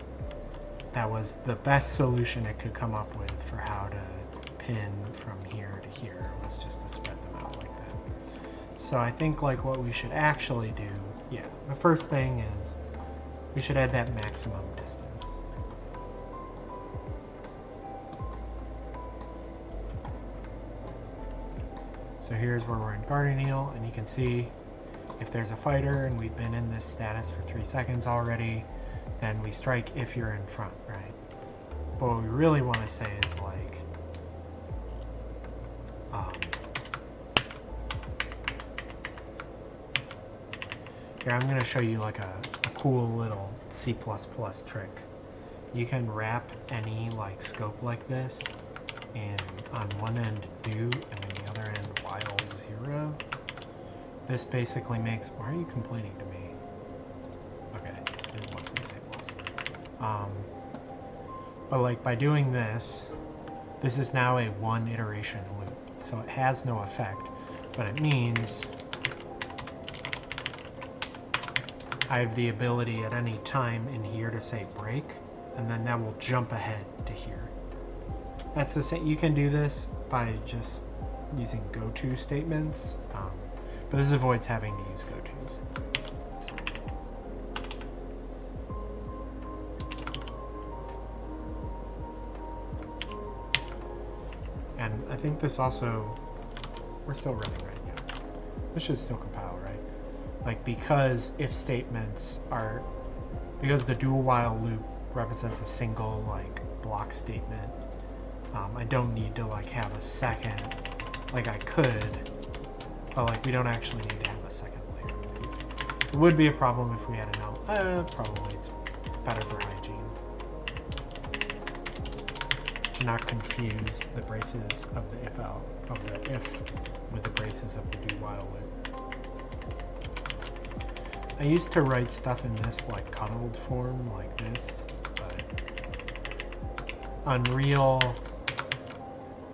that was the best solution it could come up with for how to pin from here to here, was just to spread them out like that. So I think like what we should actually do, yeah, the first thing is we should add that maximum distance. So here's where we're in Guardian Eel, and you can see if there's a fighter and we've been in this status for 3 seconds already, then we strike if you're in front, right? But what we really want to say is like, here I'm going to show you like a cool little C++ trick. You can wrap any like scope like this, and on one end do, and then the other end while 0. this basically makes... Why are you complaining to me? Okay, it wants me to say plus. But like by doing this, this is now a one iteration loop. So it has no effect, but it means I have the ability at any time in here to say break, and then that will jump ahead to here. That's the same. You can do this by just using go-to statements, but this avoids having to use go-tos. So. And I think this also, we're still running right now. This should still compile, right? Like because if statements are, because the do while loop represents a single like block statement, I don't need to like have a second, like I could, but like we don't actually need to have a second layer of these. It would be a problem if we had an L. Probably it's better for hygiene to not confuse the braces of the if with the braces of the do while loop. I used to write stuff in this like cuddled form like this, but Unreal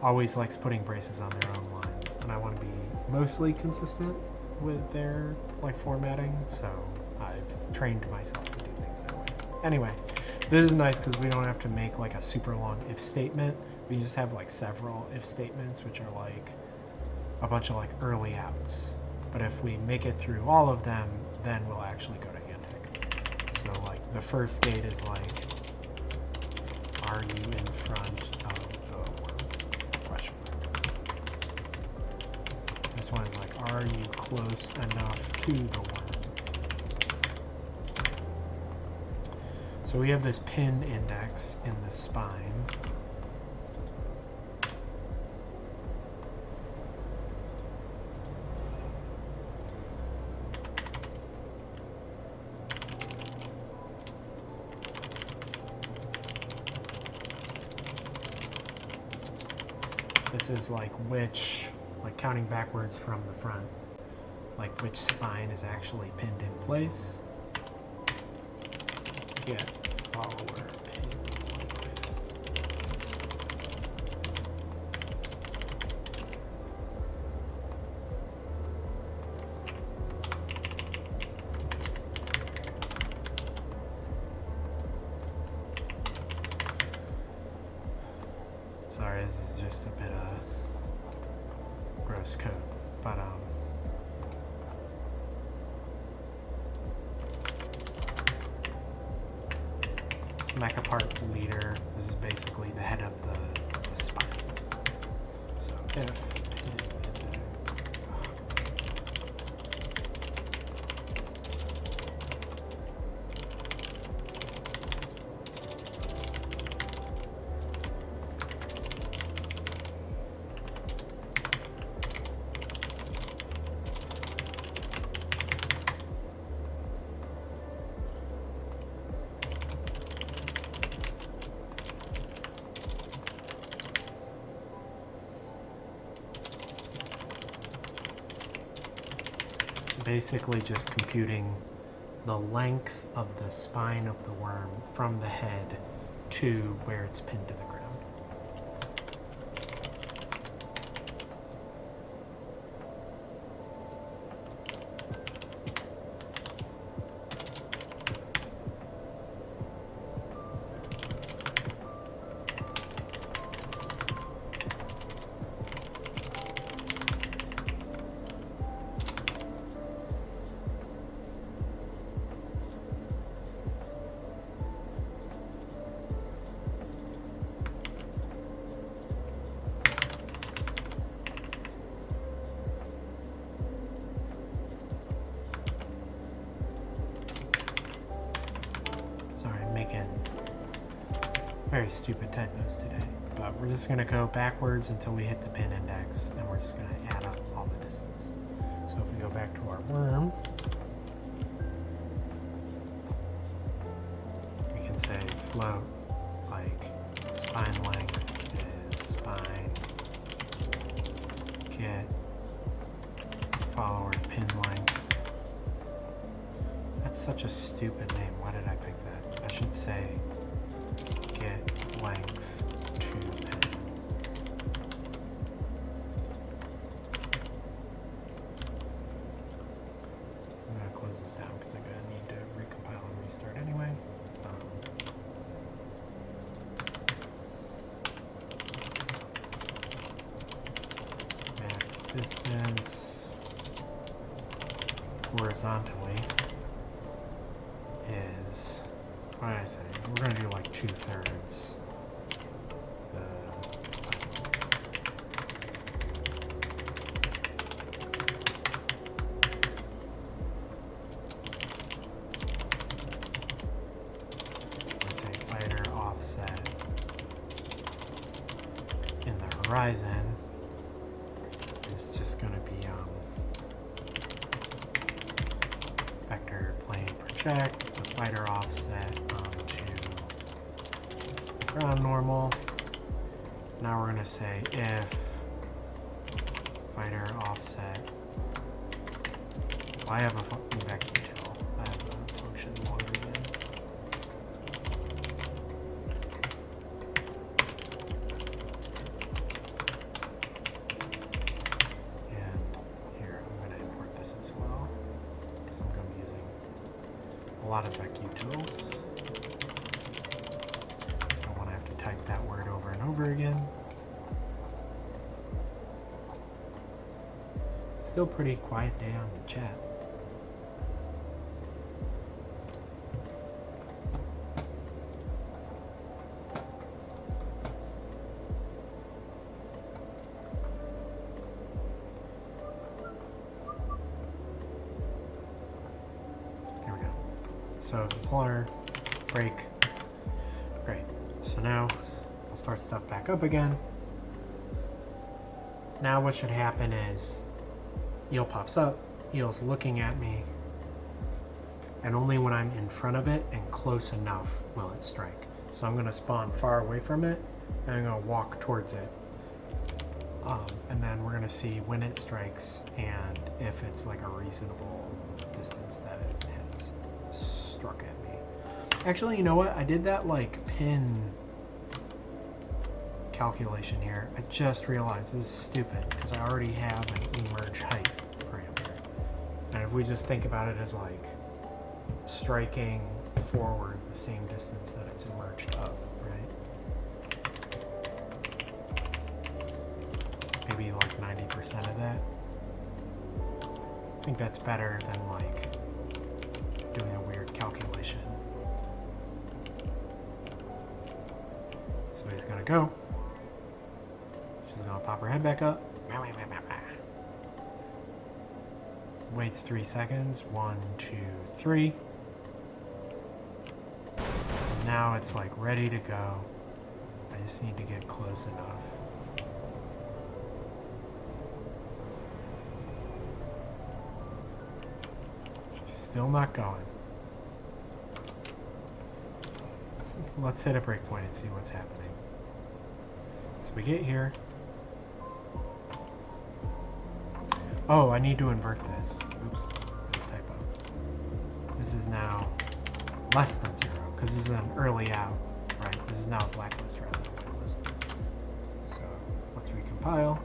always likes putting braces on their own lines, and I want to be mostly consistent with their like formatting, so I've trained myself to do things that way. Anyway, this is nice because we don't have to make like a super long if statement. We just have like several if statements, which are like a bunch of like early outs. But if we make it through all of them, then we'll actually go to antic. So like the first gate is like, are you in front of the worm? Question mark. This one is like, are you close enough to the worm? So we have this pin index in the spine. This is like which, like counting backwards from the front, like which spine is actually pinned in place. Get follower pin. Sorry, this is just a bit of gross code, but this mecha part leader, this is basically the head of the spine. So if basically just computing the length of the spine of the worm from the head to where it's pinned to the ground. Very stupid typos today, but we're just going to go backwards until we hit the pin index, and we're just going to add up all the distance. So if we go back to our worm, we can say float, like spine length is spine, get follower pin length. That's such a stupid name. Why did I pick that? I should say get length to pin. I'm gonna close this down because I'm gonna need to recompile and restart anyway. Max distance horizontally is, what did I say? We're going to do like 2/3 the spine. Let's say fighter offset in the horizon is just going to be vector plane project, the fighter offset onto ground normal. Now we're going to say if fighter offset, well, I have a vacuum tool. I have a function longer than. And here, I'm going to import this as well because I'm going to be using a lot of vacuum tools. Don't want to have to type that word over and over again. Still pretty quiet day on the chat. Here we go. So slaughter, break. Great. So now I'll start stuff back up again. Now what should happen is eel pops up, eel's looking at me, and only when I'm in front of it and close enough will it strike. So I'm going to spawn far away from it, and I'm going to walk towards it. And then we're going to see when it strikes and if it's like a reasonable distance that it has struck at me. Actually, you know what? I did that like pin calculation here. I just realized this is stupid because I already have an emerge height parameter. And if we just think about it as like striking forward the same distance that it's emerged up, right? Maybe like 90% of that. I think that's better than like doing a weird calculation. So he's gonna go. She's gonna pop her head back up. Waits 3 seconds. 1, 2, 3. And now it's like ready to go. I just need to get close enough. She's still not going. Let's hit a breakpoint and see what's happening. So we get here. Oh, I need to invert this. Oops, typo. This is now less than 0, because this is an early out, right? This is now a blacklist rather than a whitelist. So let's recompile.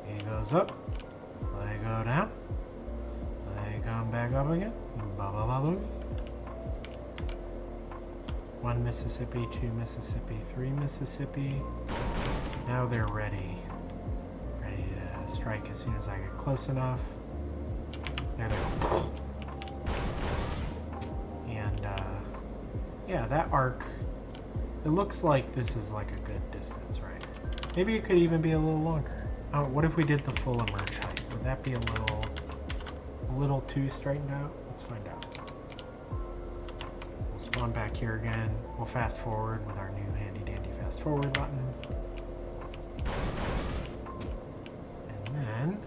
He goes up, they go down, they come back up again. Blah, blah, blah, blah. 1 Mississippi, 2 Mississippi, 3 Mississippi. Now they're ready. Ready to strike as soon as I get close enough. There they go. And yeah, that arc, it looks like this is like a good distance, right? Maybe it could even be a little longer. Oh, what if we did the full emerge height? Would that be a little too straightened out? Let's find out. Spawn back here again. We'll fast forward with our new handy dandy fast forward button. And then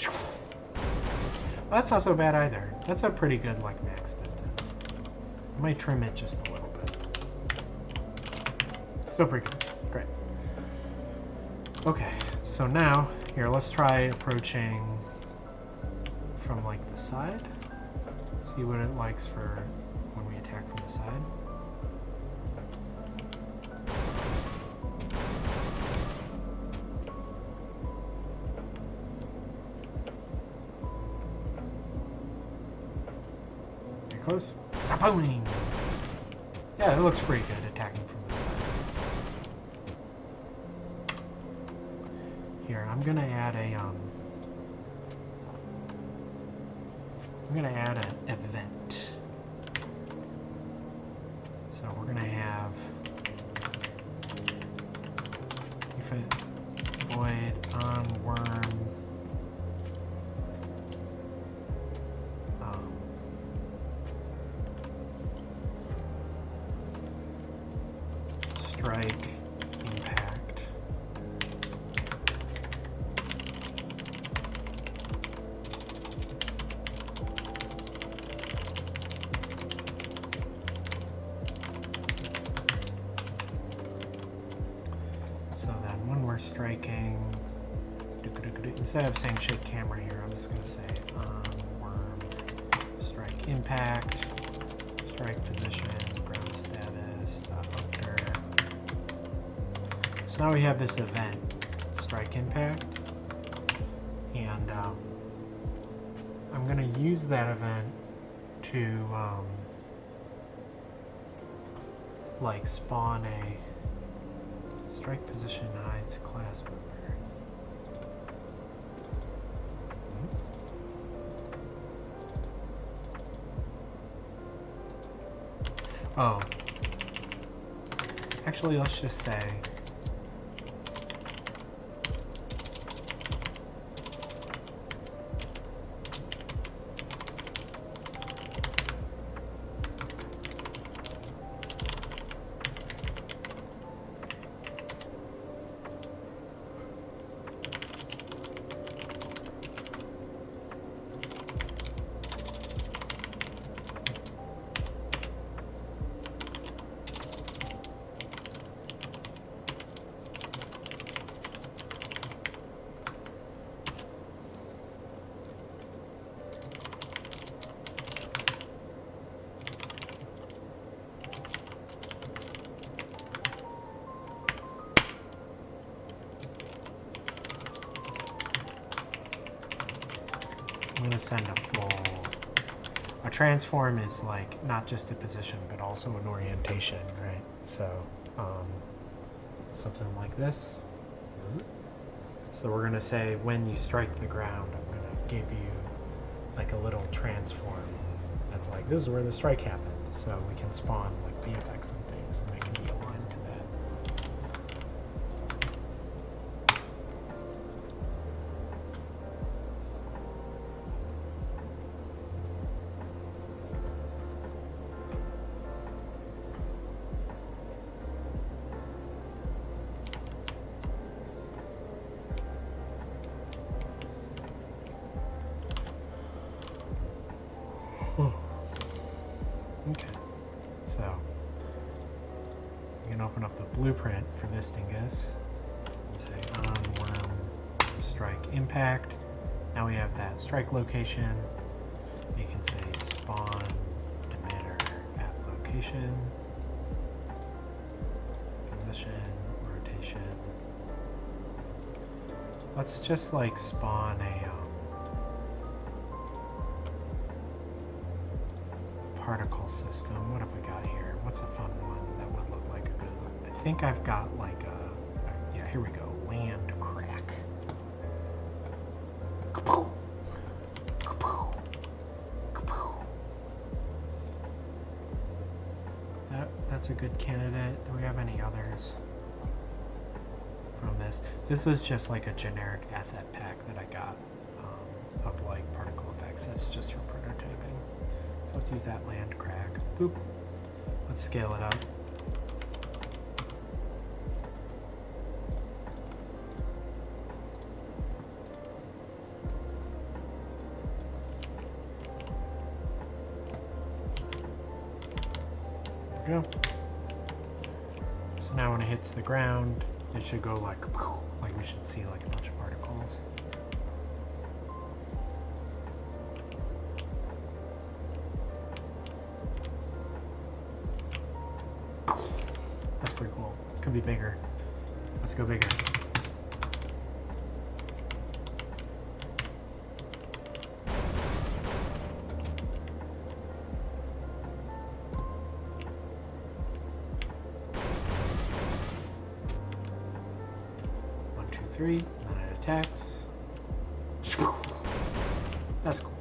well, that's not so bad either. That's a pretty good like max distance. I might trim it just a little bit. Still pretty good. Great. Okay, so now, here, let's try approaching from like the side. See what it likes for when we attack from the side. Very close. Sapooning! Yeah, it looks pretty good attacking from the side. Here, I'm gonna add an event. So we're gonna have if it void on Wurm strike impact. So then when we're striking, instead of saying shake camera here, I'm just going to say Wurm strike impact, strike position, ground status, upper. So now we have this event, strike impact, and I'm going to use that event to like spawn a strike position hides class member. Oh, actually, let's just say I'm going to send a full... A transform is like not just a position, but also an orientation, right? So, something like this. So we're going to say when you strike the ground, I'm going to give you like a little transform that's like, this is where the strike happened. So we can spawn like VFX and things, and they can be aligned to that. Okay, so we can open up the blueprint for this dingus and say on Wurm strike impact. Now we have that strike location. You can say spawn emitter at location, position, rotation. Let's just like spawn a particle system. What have we got here? What's a fun one that would look like a good one? I think I've got like a, yeah, here we go, land crack. Kapoo! Kapoo! Kapoo! That's a good candidate. Do we have any others from this? This was just like a generic asset pack that I got of like particle effects. That's just for prototyping. So let's use that land crack. Boop. Let's scale it up. we go. So now when it hits the ground, it should go like we should see like a bunch of particles. That's pretty cool. Could be bigger. Let's go bigger. Three, and then it attacks. That's cool.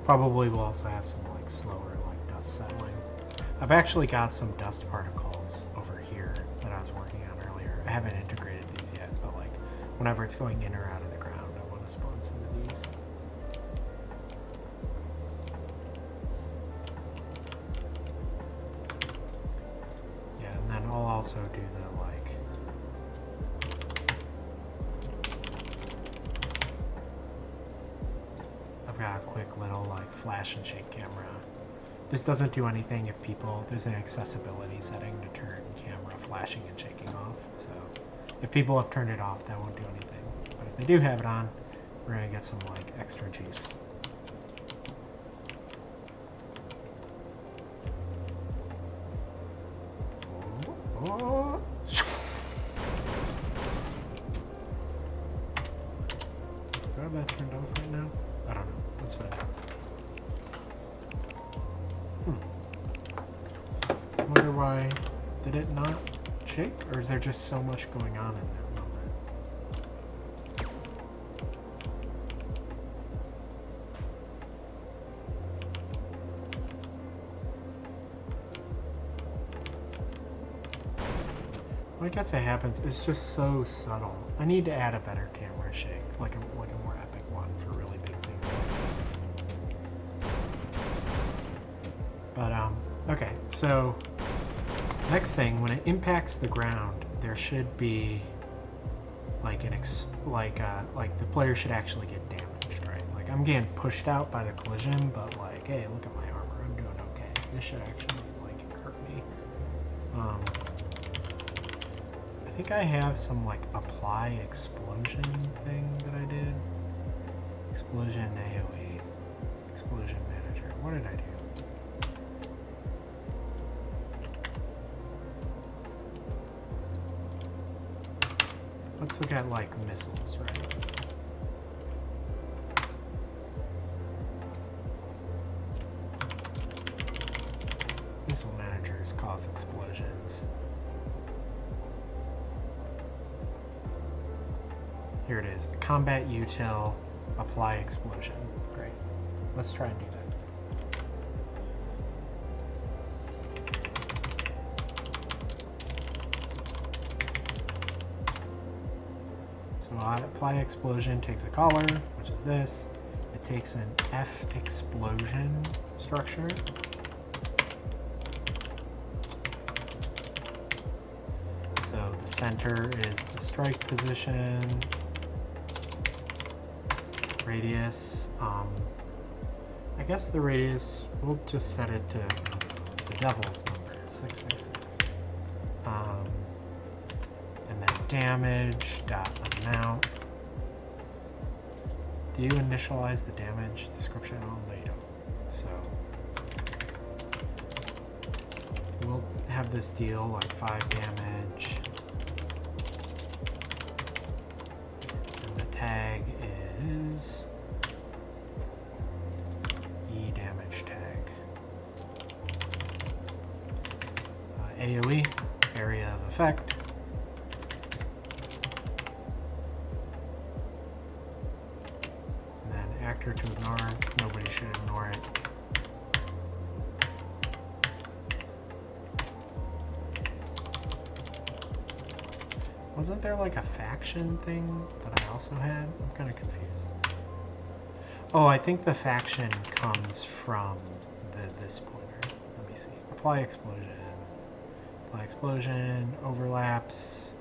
Probably will also have some like slower like dust settling. I've actually got some dust particles over here that I was working on earlier. I haven't integrated these yet, but like whenever it's going in or out of the ground, I want to spawn some of these. Yeah, and then I'll also do the got a quick little like flash and shake camera. This doesn't do anything if there's an accessibility setting to turn camera flashing and shaking off. So if people have turned it off, that won't do anything. But if they do have it on, we're gonna get some like extra juice. Oh. Do I have that turned off right now? I don't know. That's fine. I wonder why. Did it not shake? Or is there just so much going on in that moment? Well, I guess it happens. It's just so subtle. I need to add a better camera shake, like a more epic one for really big things like this. But okay. So next thing, when it impacts the ground, there should be like like the player should actually get damaged, right? Like I'm getting pushed out by the collision, but like, hey, look at my armor. I'm doing okay. This should actually like hurt me. I think I have some like apply explosion thing that I did. Explosion AoE. Explosion manager. What did I do? Let's look at like missiles, right? Missile managers cause explosions. Here it is. Combat util, apply explosion. Great. Let's try and do that. So apply explosion takes a collar, which is this. It takes an F explosion structure. So the center is the strike position. Radius, I guess the radius, we'll just set it to the devil's number, 666. And then damage dot amount. Do you initialize the damage description? Oh, no, you don't. So we'll have this deal like 5 damage. And the tag is E damage tag. AoE, area of effect. And then actor to ignore. Nobody should ignore it. Wasn't there like a faction thing that I also had? I'm kind of confused. Oh, I think the faction comes from this pointer. Let me see. Apply explosion. Apply explosion. Overlaps.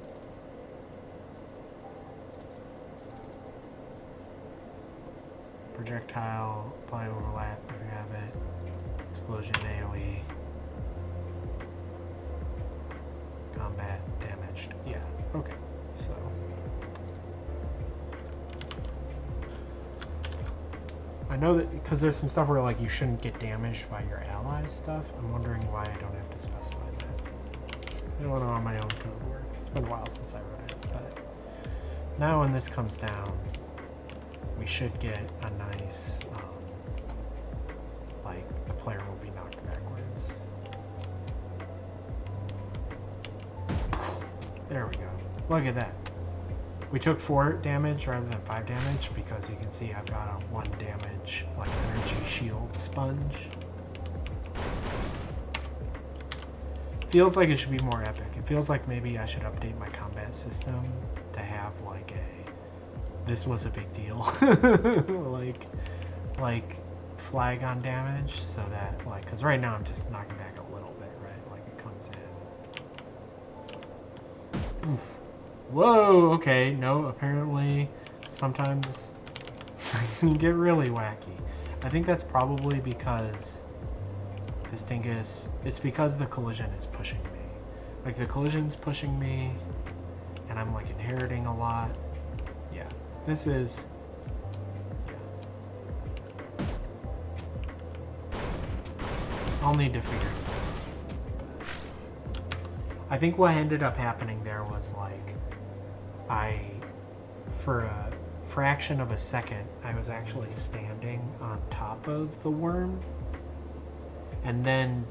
Projectile. Apply overlap if you have it. Explosion AoE. damaged. Yeah, okay. So I know that because there's some stuff where like you shouldn't get damaged by your allies stuff. I'm wondering why I don't have to specify that. I don't know how my own code works. It's been a while since I wrote it, but now when this comes down, we should get a nice, like the player will be knocked backwards. There we go. Look at that. We took 4 damage rather than 5 damage because you can see I've got a 1 damage like energy shield sponge. Feels like it should be more epic. It feels like maybe I should update my combat system to have like a this was a big deal like flag on damage so that like because right now I'm just knocking back a little bit, right? Like it comes in. Oof. Whoa, okay, no, apparently sometimes things can get really wacky. I think that's probably because this thing it's because the collision is pushing me. Like the collision's pushing me and I'm like inheriting a lot. Yeah, this is, yeah. I'll need to figure this out. I think what ended up happening there was like, for a fraction of a second, I was actually standing on top of the Wurm, and then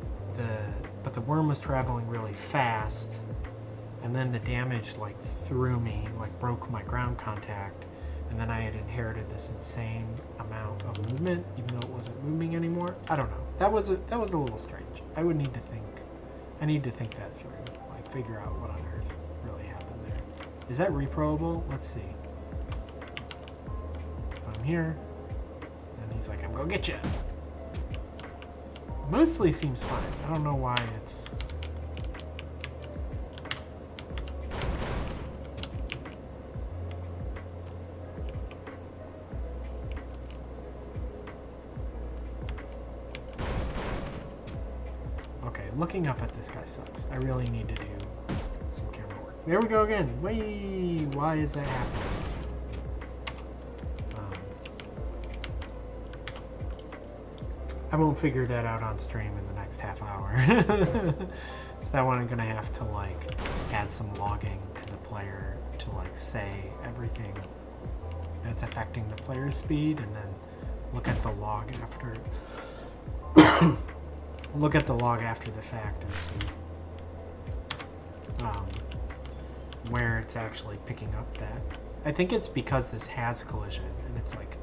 but the Wurm was traveling really fast, and then the damage like threw me, like broke my ground contact, and then I had inherited this insane amount of movement, even though it wasn't moving anymore. I don't know. That was a little strange. I need to think that through, like figure out what on earth really happened there. Is that reproable? Let's see. If I'm here, and he's like, I'm gonna get you. Mostly seems fine. I don't know why it's... Okay, looking up at this guy sucks. I really need to do some camera work. There we go again. Wait, why is that happening? I won't figure that out on stream in the next half hour. So that one I'm gonna have to like add some logging to the player to like say everything that's affecting the player's speed, and then look at the log after look at the log after the fact and see where it's actually picking up that. I think it's because this has collision and it's like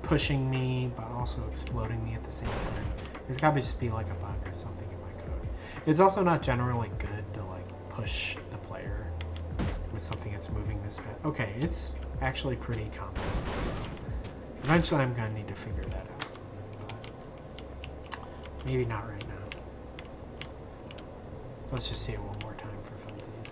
pushing me but also exploding me at the same time. There's got to just be like a bug or something in my code. It's also not generally good to like push the player with something that's moving this fast. Okay, it's actually pretty common. So eventually I'm gonna need to figure that out. But maybe not right now. Let's just see it one more time for funsies.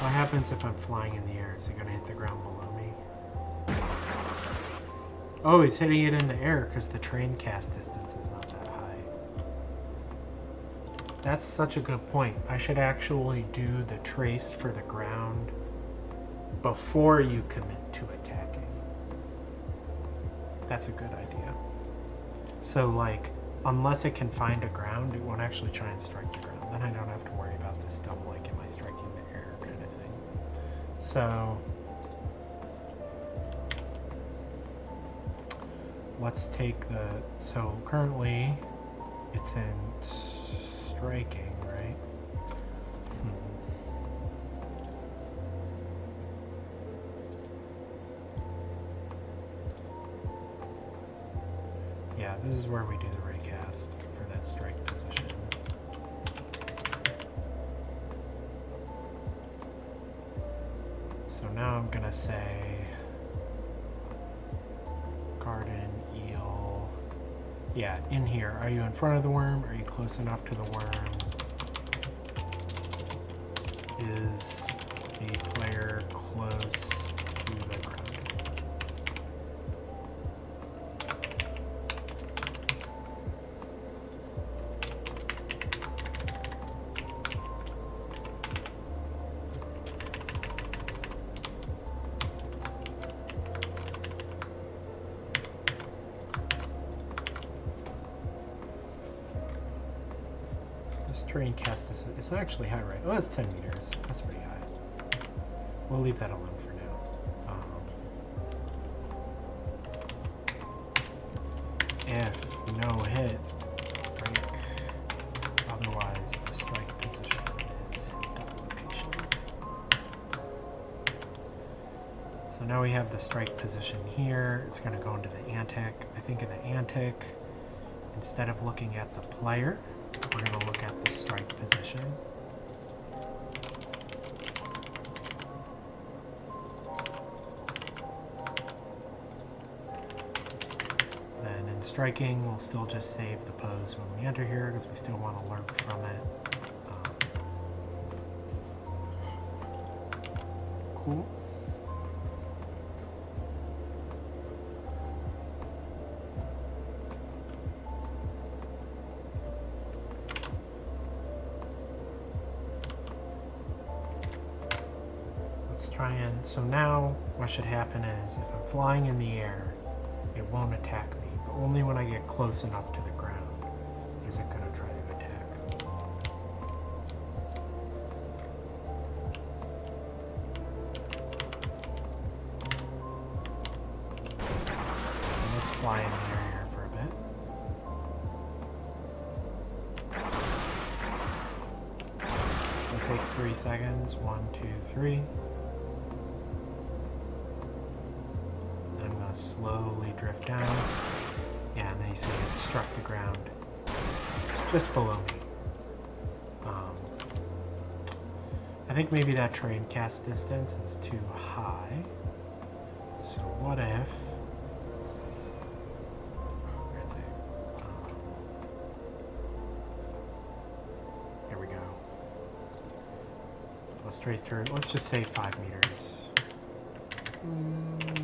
What happens if I'm flying in the air? Is it going to hit the ground below me? Oh, he's hitting it in the air because the train cast distance is not that high. That's such a good point. I should actually do the trace for the ground before you commit to attacking. That's a good idea. So, like, unless it can find a ground, it won't actually try and strike the ground. Then I don't have to worry about this stuff, like, am I striking the air kind of thing. So, let's take the, so currently it's in striking, right? Yeah, this is where we do the raycast for that strike position. So now I'm gonna say garden, eel. Yeah, in here. Are you in front of the worm? Are you close enough to the worm? Is the player close to the ground? terrain cast distance? It's actually high, right? Oh, it's 10 meters. That's pretty high. We'll leave that alone for now. If no hit, break. Otherwise, the strike position is dot location. So now we have the strike position here. It's going to go into the antic. I think in the antic, instead of looking at the player, we're going to look at the strike position. Then in striking, we'll still just save the pose when we enter here because we still want to learn from it. Cool. So now what should happen is if I'm flying in the air, it won't attack me, but only when I get close enough to the ground is it going to try to attack. So let's fly in the air here for a bit. So it takes 3 seconds. 1, 2, 3. Slowly drift down, and then you see it struck the ground just below me. I think maybe that terrain cast distance is too high. So what if? Where is it? Here we go. Let's trace turn. Let's just say 5 meters.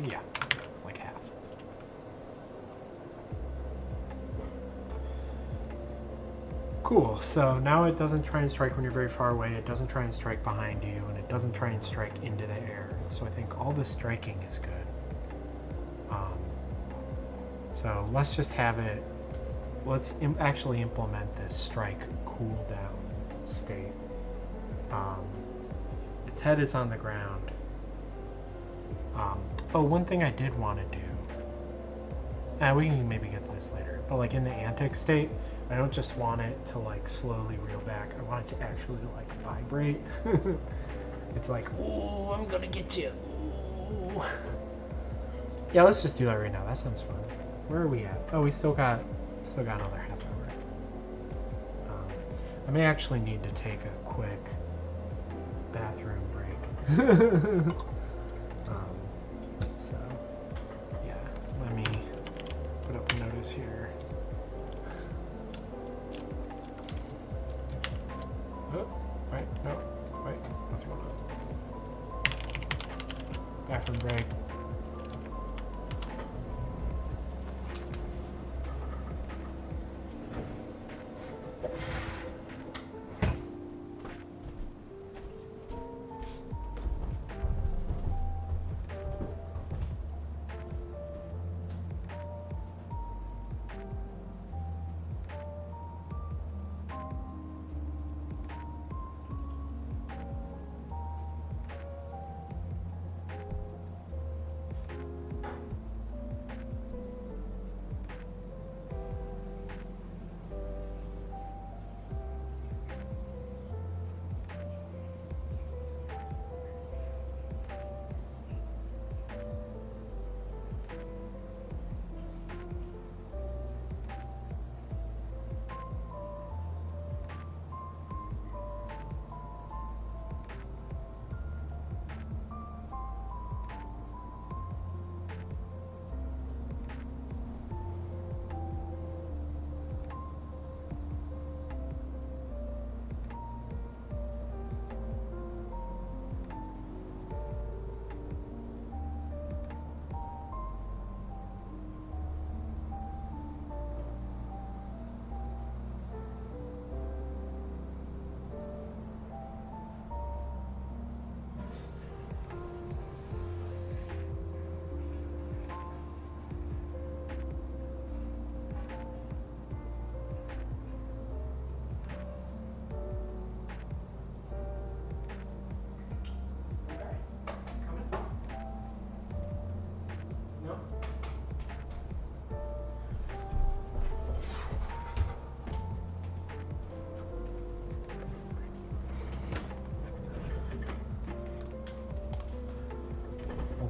Yeah. Cool, so now it doesn't try and strike when you're very far away, it doesn't try and strike behind you, and it doesn't try and strike into the air. So I think all the striking is good. So let's just have it, let's actually implement this strike cooldown state. Its head is on the ground. Oh, one thing I did want to do, we can maybe get to this later, but like in the antic state, I don't just want it to like slowly reel back. I want it to actually like vibrate. It's like, ooh, I'm gonna get you. Ooh. Yeah, let's just do that right now. That sounds fun. Where are we at? Oh, we still got another half hour. I may actually need to take a quick bathroom break. So yeah, let me put up a notice here. Oh, wait, no, wait, what's going on? Bathroom break.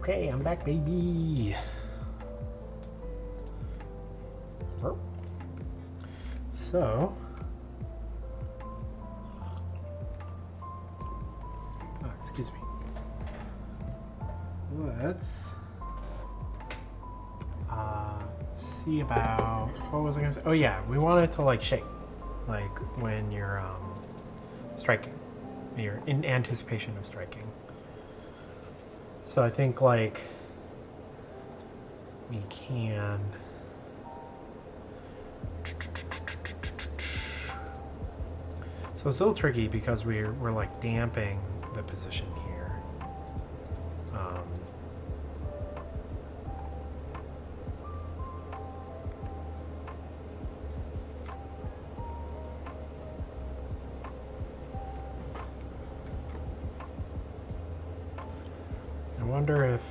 Okay, I'm back, baby. So, excuse me. Let's see about, what was I gonna say? Oh yeah, we want it to like shake, like when you're striking. You're in anticipation of striking. So I think like we can. So it's a little tricky because we're like damping the position here. I wonder if,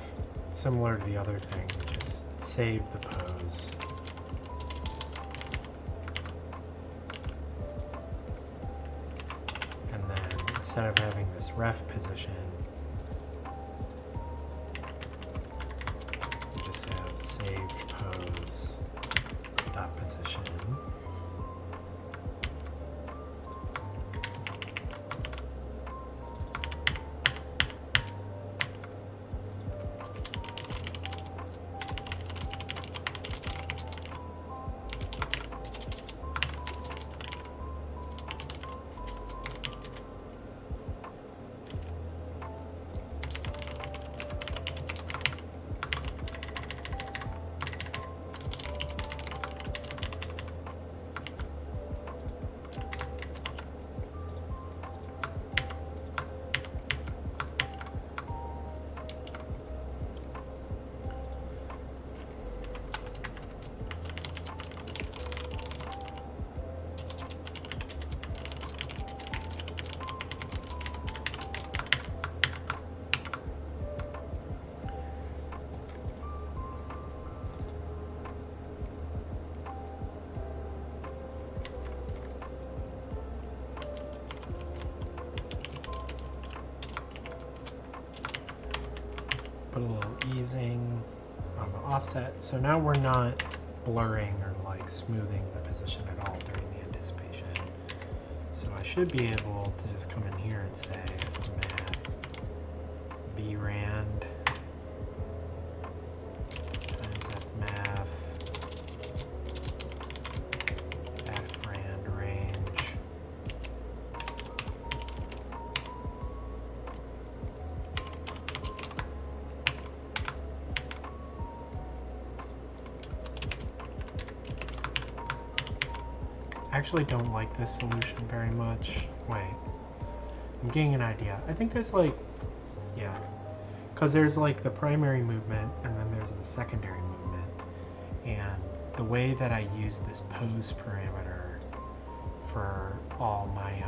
similar to the other thing, just save the pose. And then instead of having this ref position, we just have saved pose dot position. Put a little easing on the offset. So now we're not blurring or like smoothing the position at all during the anticipation. So I should be able to just come in here and say mat brand times fmath frand range. I actually don't like this solution very much. Wait, I'm getting an idea. I think there's like, yeah, because there's like the primary movement and then there's the secondary movement. And the way that I use this pose parameter for all my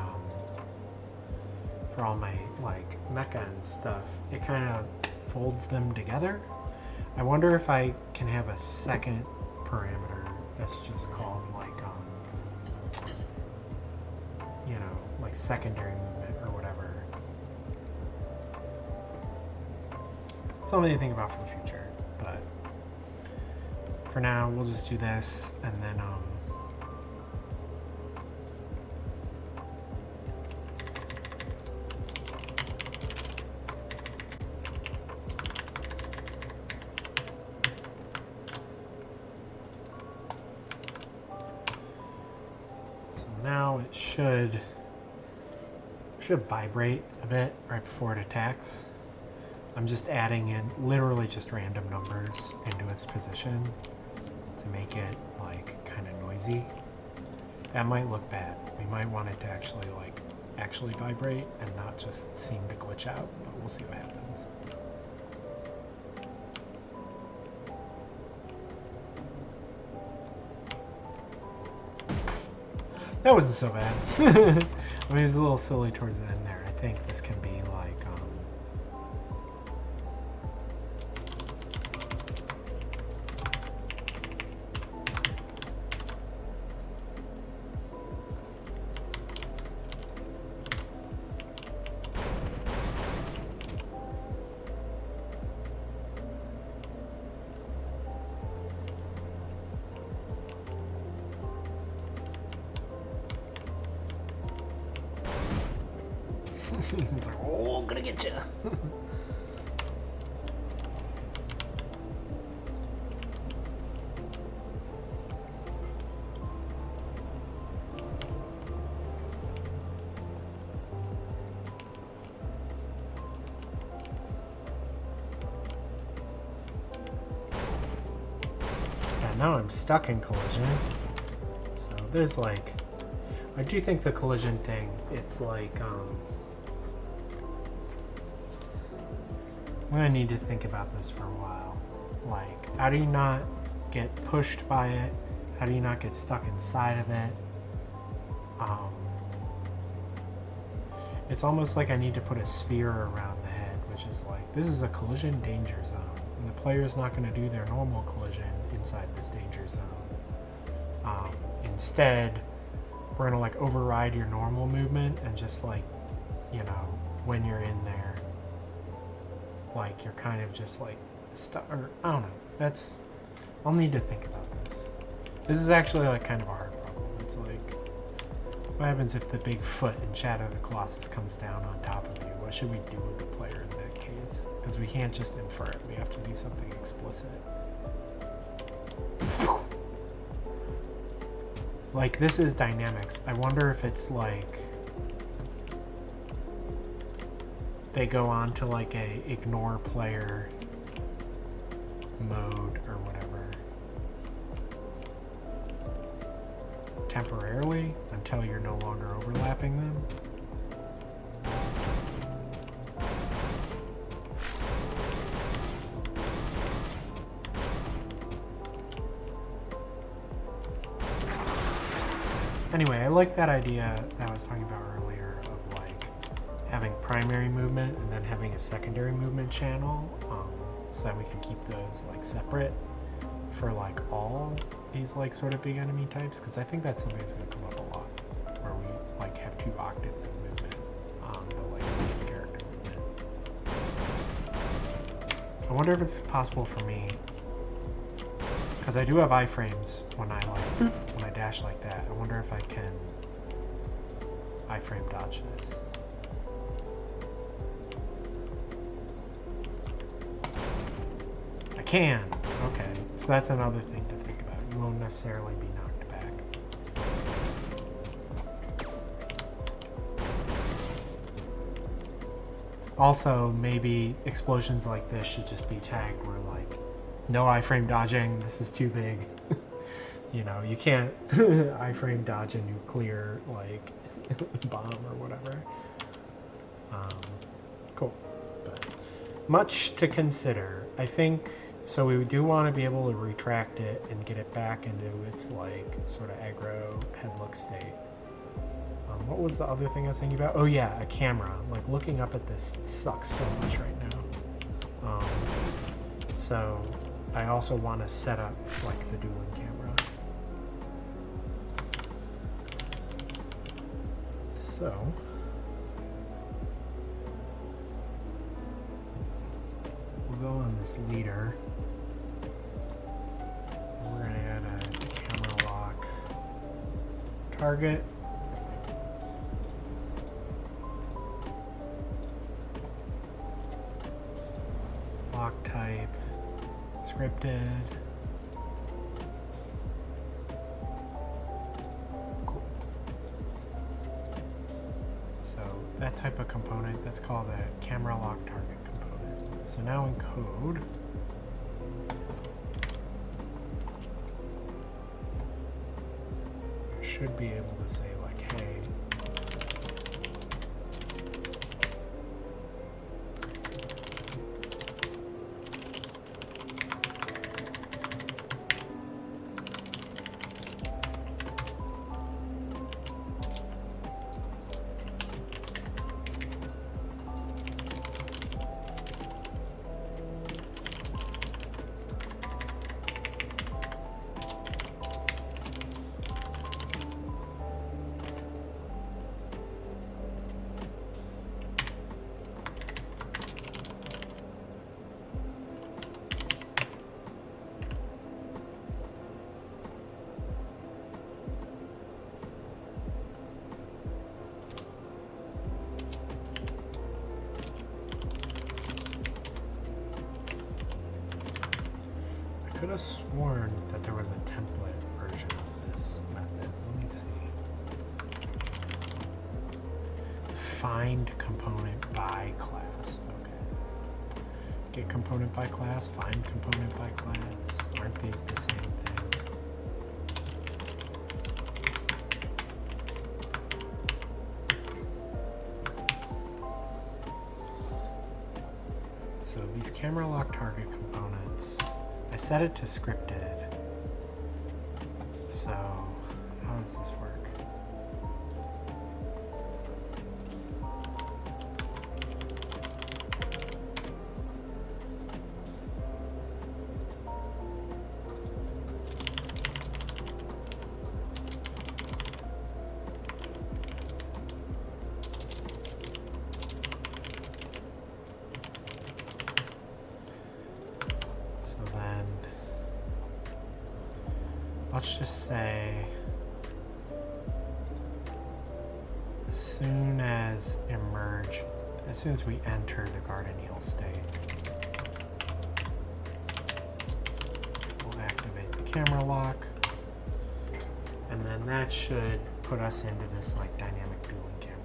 like mecha and stuff, it kind of folds them together. I wonder if I can have a second parameter that's just called like you know, like secondary movement or whatever. Something to think about for the future, but for now we'll just do this and then now it should vibrate a bit right before it attacks. I'm just adding in literally just random numbers into its position to make it like kind of noisy. That might look bad. We might want it to actually vibrate and not just seem to glitch out, but we'll see what happens. That wasn't so bad. I mean, it was a little silly towards the end there. I think this can be like, He's like, oh, I'm gonna get you. Now I'm stuck in collision. So there's like, I do think the collision thing, it's like, I'm gonna need to think about this for a while. Like, how do you not get pushed by it? How do you not get stuck inside of it? It's almost like I need to put a sphere around the head, which is like, this is a collision danger zone, and the player's not gonna do their normal collision inside this danger zone. Instead, we're gonna like override your normal movement and just like, you know, when you're in there, like you're kind of just like stuck, or I don't know. I'll need to think about this. This is actually like kind of a hard problem. It's like, what happens if the big foot in Shadow of the Colossus comes down on top of you? What should we do with the player in that case? Because we can't just infer it. We have to do something explicit. Like, this is dynamics. I wonder if it's like they go on to like a ignore player mode or whatever temporarily until you're no longer overlapping them. Anyway, I like that idea that I was talking about earlier of like having primary movement and then having a secondary movement channel, so that we can keep those like separate for like all these like sort of big enemy types, because I think that's something that's going to come up a lot, where we like have two octaves of movement, but like main character movement. I wonder if it's possible for me, because I do have iframes when I like when I dash like that. I wonder if I can iframe dodge this. I can. Okay, so that's another thing to think about. You won't necessarily be knocked back. Also, maybe explosions like this should just be tagged where like, no iframe dodging, this is too big. You know, you can't iframe dodge a nuclear like bomb or whatever. Cool. But much to consider. I think, so we do want to be able to retract it and get it back into its like sort of aggro head look state. What was the other thing I was thinking about? Oh yeah, a camera. Like looking up at this sucks so much right now. So I also want to set up like the dueling camera. So we'll go on this leader. We're going to add a camera lock target. Lock type, scripted. Cool. So that type of component, that's called a camera lock target component. So now in code, I should be able to say like, hey, could have sworn that there was a template version of this method. Let me see. Find component by class. Okay. Get component by class, find component by class. Aren't these the same thing? So these camera lock target components, I set it to scripted. So how does this work? Let's just say as soon as we enter the garden heel state, we'll activate the camera lock, and then that should put us into this like dynamic dueling camera.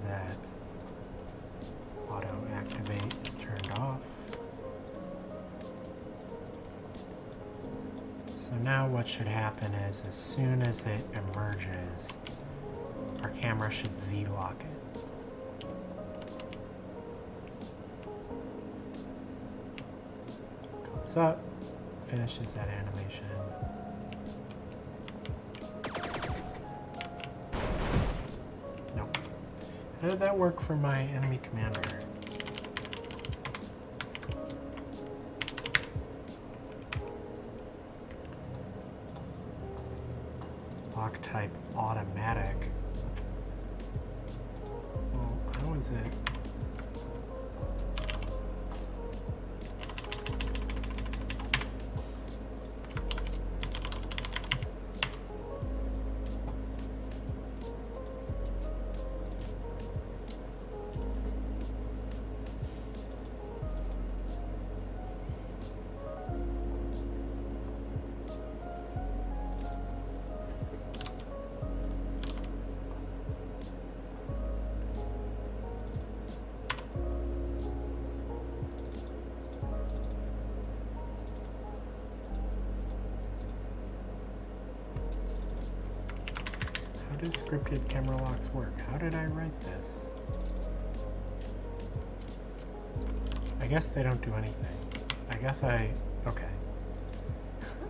That auto activate is turned off. So now what should happen is as soon as it emerges, our camera should Z-lock it. Comes up, finishes that animation. How did that work for my enemy commander? Lock type automatic. Well, how is it? How do scripted camera locks work? How did I write this? I guess they don't do anything. I guess okay.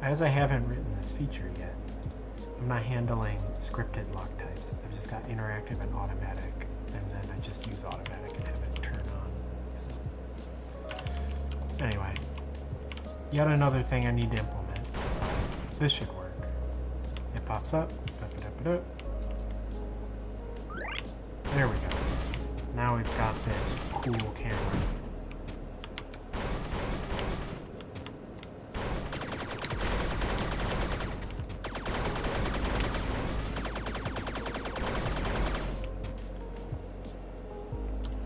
As I haven't written this feature yet, I'm not handling scripted lock types. I've just got interactive and automatic, and then I just use automatic and have it turn on. So, anyway, yet another thing I need to implement. This should work. It pops up. There we go. Now we've got this cool camera.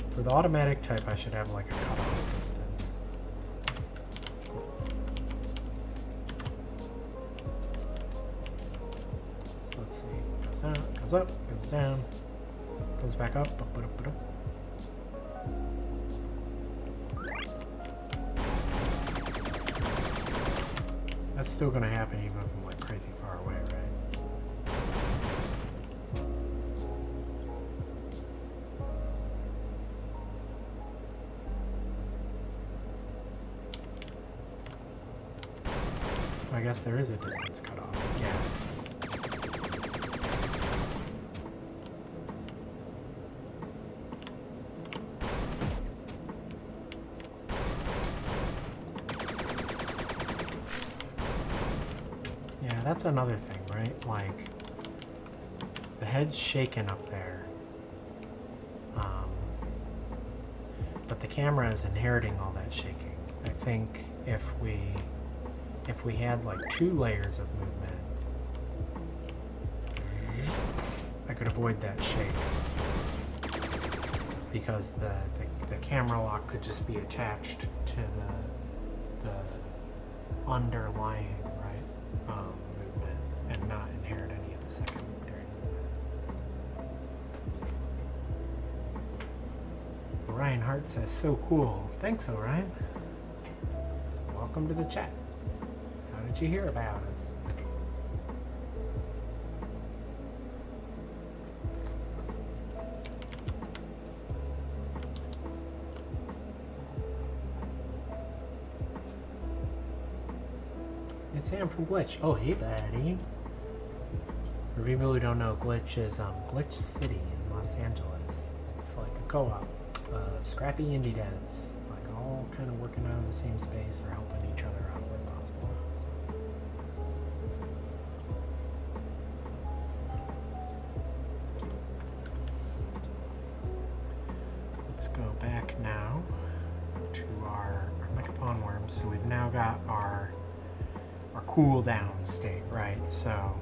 For the automatic type, I should have like a cutoff distance. So let's see. Goes down, goes up, goes down. Goes back up. That's still going to happen even if I'm like crazy far away, right? I guess there is a distance cutoff. Yeah. that's another thing, right? Like, the head's shaking up there. But the camera is inheriting all that shaking. I think if we had like 2 layers of movement, I could avoid that shake. Because the camera lock could just be attached to the underlying movement and not inherit any of the secondary movement. Orion Hart says, so cool. Thanks, Orion. Welcome to the chat. How did you hear about us? It's Sam from Glitch. Oh, hey, buddy. For people who don't know, Glitch is Glitch City in Los Angeles. It's like a co-op of scrappy indie devs, like all kind of working out of the same space or helping each other out where possible. So. Let's go back now to our Mechapawn Wurm. So we've now got our cool down state, right? So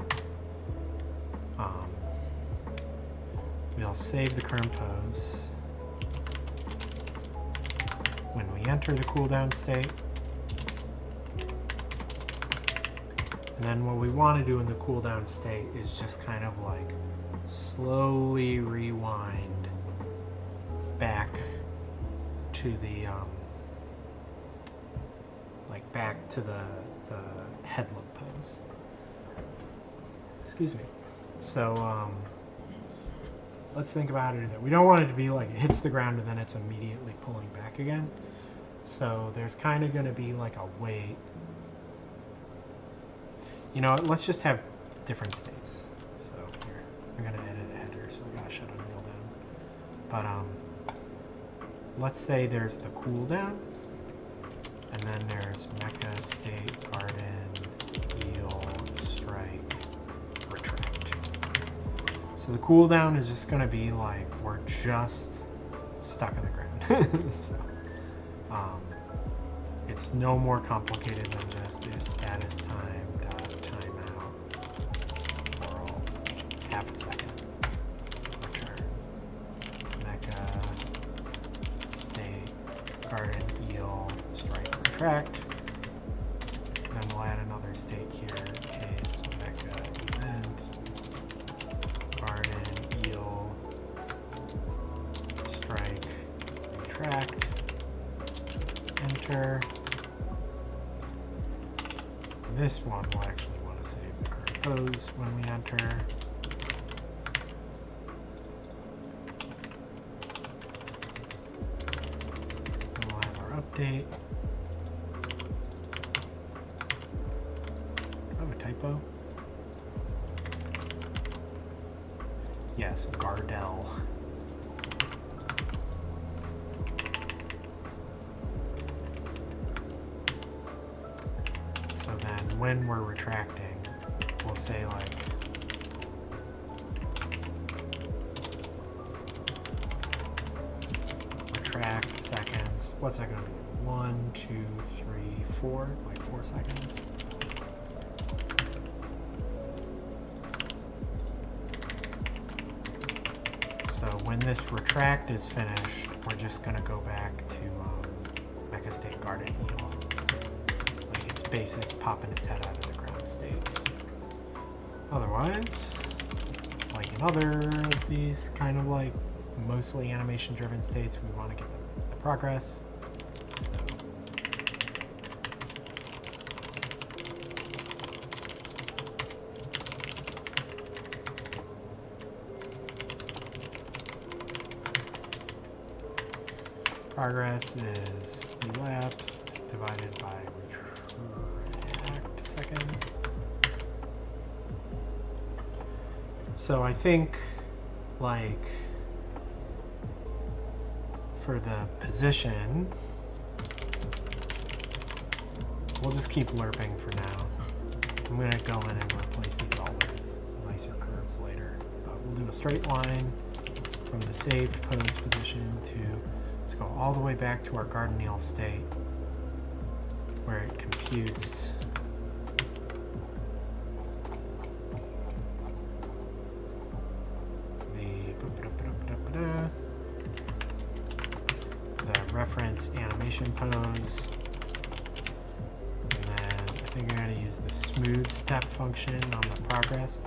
we'll save the current pose. When we enter the cooldown state, and then what we want to do in the cooldown state is just kind of like slowly rewind back to the back to the headlock pose. Excuse me. So let's think about it. We don't want it to be like it hits the ground and then it's immediately pulling back again. So there's kind of going to be like a wait. You know, let's just have different states. So here, I'm going to edit a header, so I got to shut Unreal down. But let's say there's the cooldown, and then there's Mecha, State, Garden, Heal, Strike, Retract. So the cooldown is just going to be like we're just stuck in the ground. So, it's no more complicated than just is status time dot timeout world half a second return Mecha, State, Garden, Heal, Strike, Retract. Then we'll add another state here, case Mecha, Event, Garden, Heal, Strike, Retract, enter. This one will actually want to save the current pose when we enter. Then we'll have our update. Do I have a typo? Yes, Gardell. When we're retracting, we'll say like retract seconds. What's that going to be? 1, 2, 3, 4, like 4 seconds. So when this retract is finished, we're just going to go back to Mecha State Garden Heal. Basic popping its head out of the ground state. Otherwise, like in other of these kind of like mostly animation driven states, we want to get the progress. So progress is elapsed divided by retract seconds. So I think like for the position, we'll just keep lerping for now. I'm going to go in and replace these all with nicer curves later. We'll do a straight line from the saved pose position to, let's go all the way back to our garden eel state where it computes the reference animation pose. And then I think I'm going to use the smooth step function on the progress.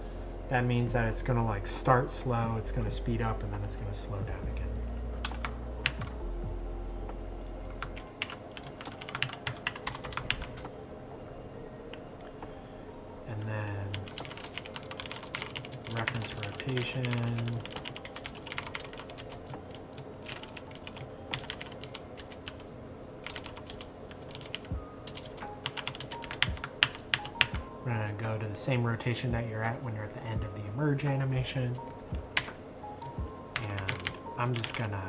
That means that it's going to like start slow, it's going to speed up, and then it's going to slow down again. And then reference rotation. We're going to go to the same rotation that you're at when you're at the end of the emerge animation. And I'm just going to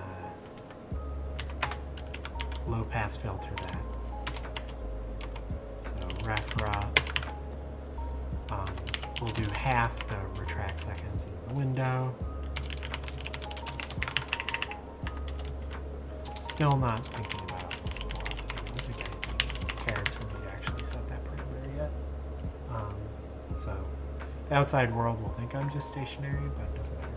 low pass filter that. So ref up. We'll do half the retract seconds as the window. Still not thinking about velocity. I don't think anything cares for me to actually set that parameter yet. So the outside world will think I'm just stationary, but it doesn't matter.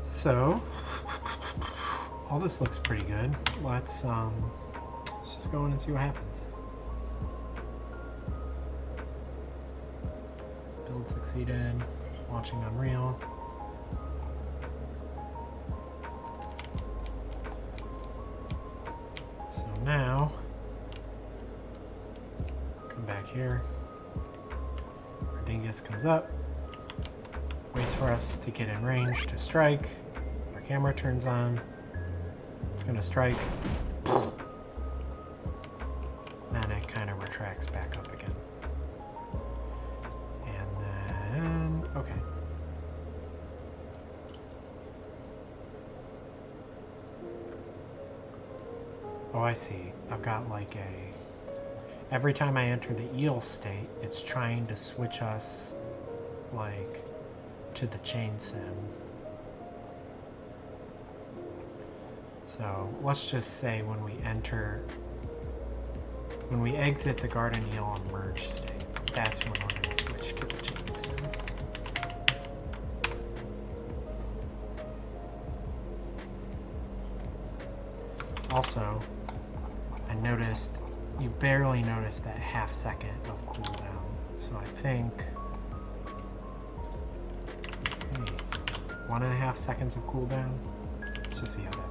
So all this looks pretty good. Let's just go in and see what happens. Build succeeded. Launching Unreal. So now, come back here. Our dingus comes up, waits for us to get in range to strike. Our camera turns on. It's going to strike. Then it kind of retracts back up again. And then, okay. Oh, I see. I've got like a... Every time I enter the eel state, it's trying to switch us like to the chain sim. So let's just say when we exit the garden eel and merge state, that's when we're going to switch to the chain sim. Also, I noticed, you barely noticed that half second of cooldown. So I think, 1.5 seconds of cooldown. Let's just see how that feels.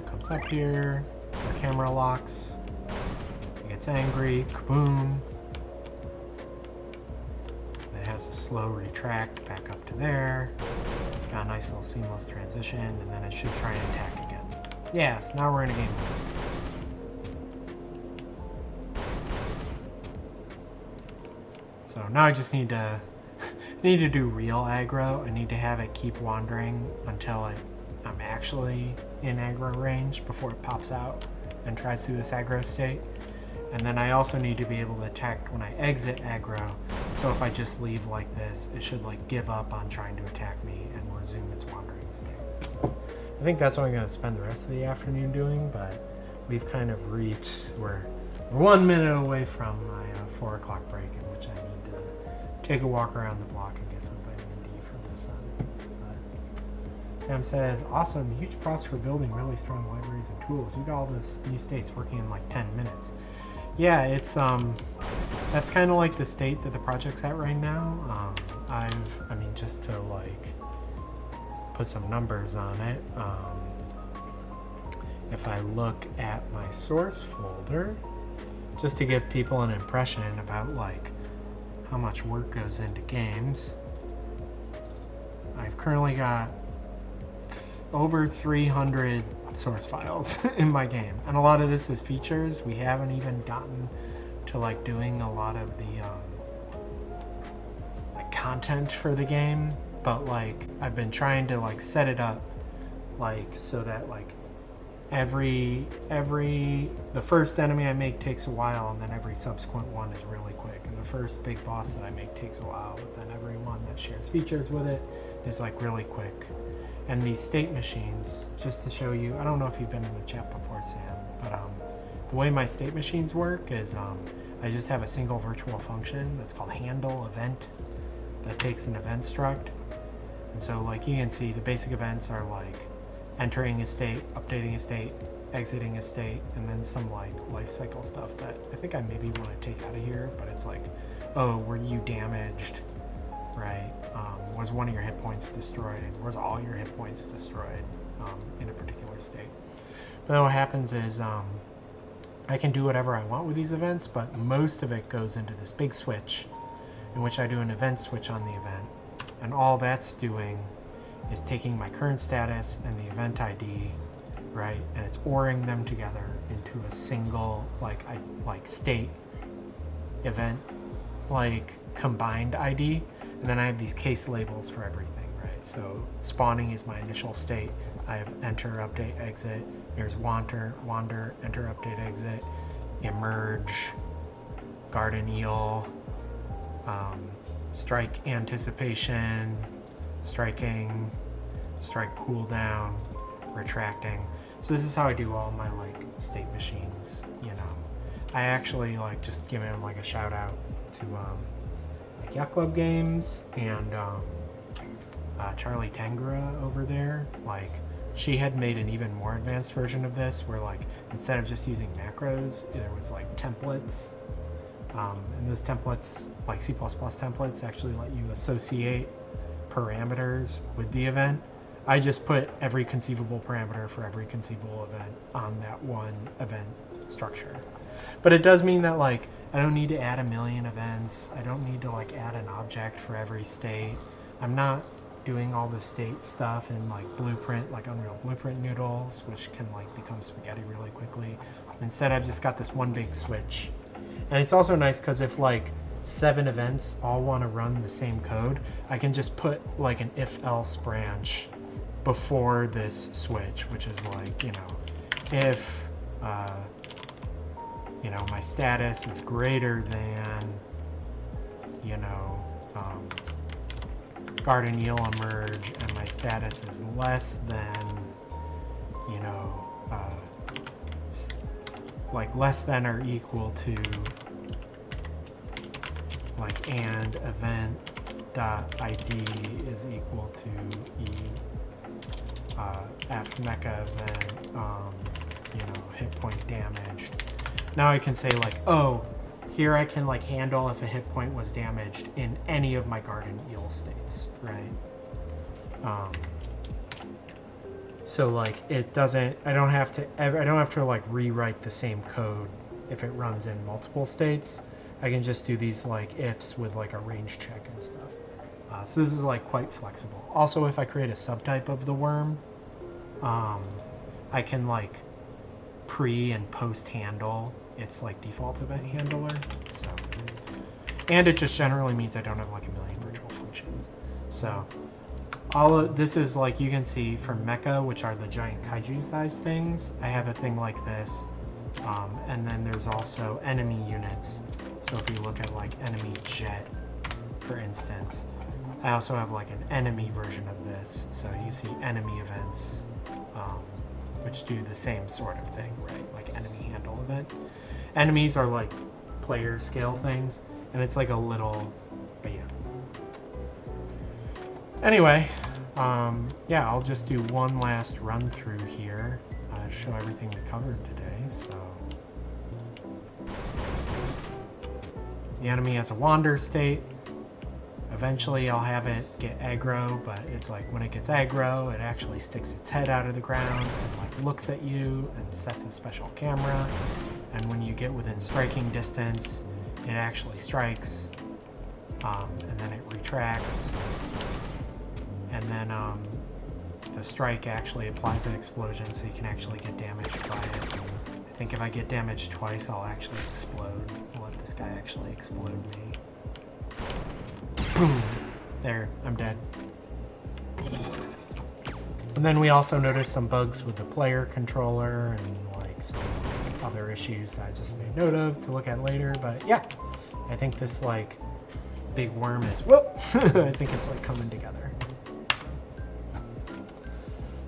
Comes up here, our camera locks, it gets angry, kaboom. It has a slow retract back up to there. It's got a nice little seamless transition, and then it should try and attack again. Yes, now we're in a game mode. So now I just need to do real aggro. I need to have it keep wandering until I'm actually in aggro range before it pops out and tries to do this aggro state. And then I also need to be able to attack when I exit aggro. So if I just leave like this, it should like give up on trying to attack me and resume its wandering state. So I think that's what I'm going to spend the rest of the afternoon doing, but we've kind of reached, we're 1 minute away from my 4 o'clock break, in which I need to take a walk around the block and get some vitamin D from the sun. Sam says, awesome, huge props for building really strong libraries and tools. You got all those new states working in like 10 minutes. Yeah, it's that's kind of like the state that the project's at right now. I mean, just to like put some numbers on it, if I look at my source folder, just to give people an impression about like how much work goes into games, I've currently got over 300 source files in my game. And a lot of this is features. We haven't even gotten to like doing a lot of the like content for the game, but like I've been trying to like set it up like so that like the first enemy I make takes a while, and then every subsequent one is really quick. And the first big boss that I make takes a while, but then every one that shares features with it is like really quick. And these state machines, just to show you, I don't know if you've been in the chat before, Sam, but the way my state machines work is I just have a single virtual function that's called handle event that takes an event struct. And so like you can see, the basic events are like entering a state, updating a state, exiting a state, and then some like life cycle stuff that I think I maybe want to take out of here, but it's like, oh, were you damaged, right? Was one of your hit points destroyed? Was all your hit points destroyed in a particular state? But then what happens is I can do whatever I want with these events, but most of it goes into this big switch in which I do an event switch on the event. And all that's doing is taking my current status and the event ID, right, and it's ORing them together into a single like state event like combined ID, and then I have these case labels for everything, right? So spawning is my initial state. I have enter, update, exit. Here's wander, enter, update, exit, emerge, garden eel, strike anticipation, striking, strike cooldown, retracting. So this is how I do all my like state machines, you know. I actually like just giving them like a shout out to like Yacht Club Games and Charlie Tangura over there. Like she had made an even more advanced version of this where like instead of just using macros, there was like templates. And those templates, like C++ templates, actually let you associate parameters with the event. I just put every conceivable parameter for every conceivable event on that one event structure. But it does mean that like I don't need to add a million events. I don't need to like add an object for every state. I'm not doing all the state stuff in like Blueprint, like Unreal Blueprint noodles, which can like become spaghetti really quickly. Instead, I've just got this one big switch. And it's also nice because if like 7 events all want to run the same code, I can just put like an if-else branch before this switch, which is like, you know, if you know, my status is greater than, you know, garden eel emerge, and my status is less than, you know, like less than or equal to like and event dot id is equal to e f mecha event you know, hit point damaged. Now I can say like, oh, here I can like handle if a hit point was damaged in any of my garden eel states, right? So like it doesn't, I don't have to like rewrite the same code if it runs in multiple states. I can just do these like ifs with like a range check and stuff. So this is like quite flexible. Also, if I create a subtype of the Wurm, I can like pre and post handle its like default event handler. So, and it just generally means I don't have like a million virtual functions. So all of this is like, you can see for mecha, which are the giant kaiju sized things, I have a thing like this. And then there's also enemy units. So if you look at like enemy jet, for instance, I also have like an enemy version of this. So you see enemy events, which do the same sort of thing, right? Like enemy handle event. Enemies are like player scale things, and it's like a little, but yeah. Anyway, yeah, I'll just do one last run through here, show everything we covered today. So the enemy has a wander state. Eventually I'll have it get aggro, but it's like when it gets aggro, it actually sticks its head out of the ground and like looks at you and sets a special camera. And when you get within striking distance, it actually strikes, and then it retracts, and then the strike actually applies an explosion, so you can actually get damaged by it. I think if I get damaged twice, I'll actually explode. I'll let this guy actually explode me. Boom! There, I'm dead. And then we also noticed some bugs with the player controller and like some other issues that I just made note of to look at later. But yeah, I think this like big worm is, whoop! I think it's like coming together.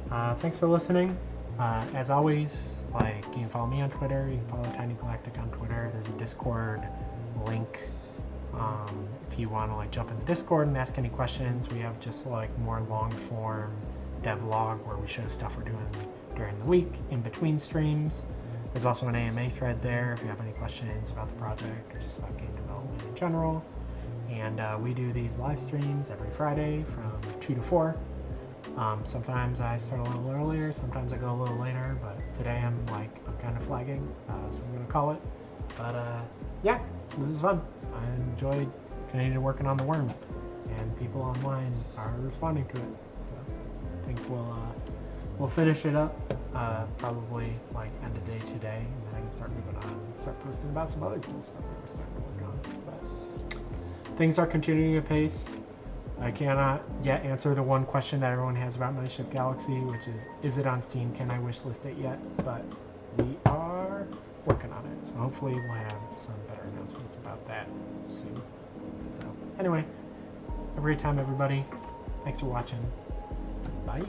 So, thanks for listening. As always, like you can follow me on Twitter, you can follow Tiny Galactic on Twitter. There's a Discord link. If you want to like jump in the Discord and ask any questions, we have just like more long form devlog where we show stuff we're doing during the week in between streams. There's also an AMA thread there if you have any questions about the project or just about game development in general. And we do these live streams every Friday from 2 to 4. Sometimes I start a little earlier, sometimes I go a little later, but today I'm kind of flagging, so I'm gonna call it. But yeah, this is fun. I enjoyed continuing working on the Wurm, and people online are responding to it. So I think we'll finish it up probably like end of day today, and then I can start moving on and start posting about some other cool stuff that we're starting to work on. But things are continuing at pace. I cannot yet answer the one question that everyone has about Nightshift Galaxy, which is it on Steam? Can I wishlist it yet? But we are working on it, so hopefully we'll have some better announcements about that soon. So anyway, have a great time, everybody. Thanks for watching. Bye.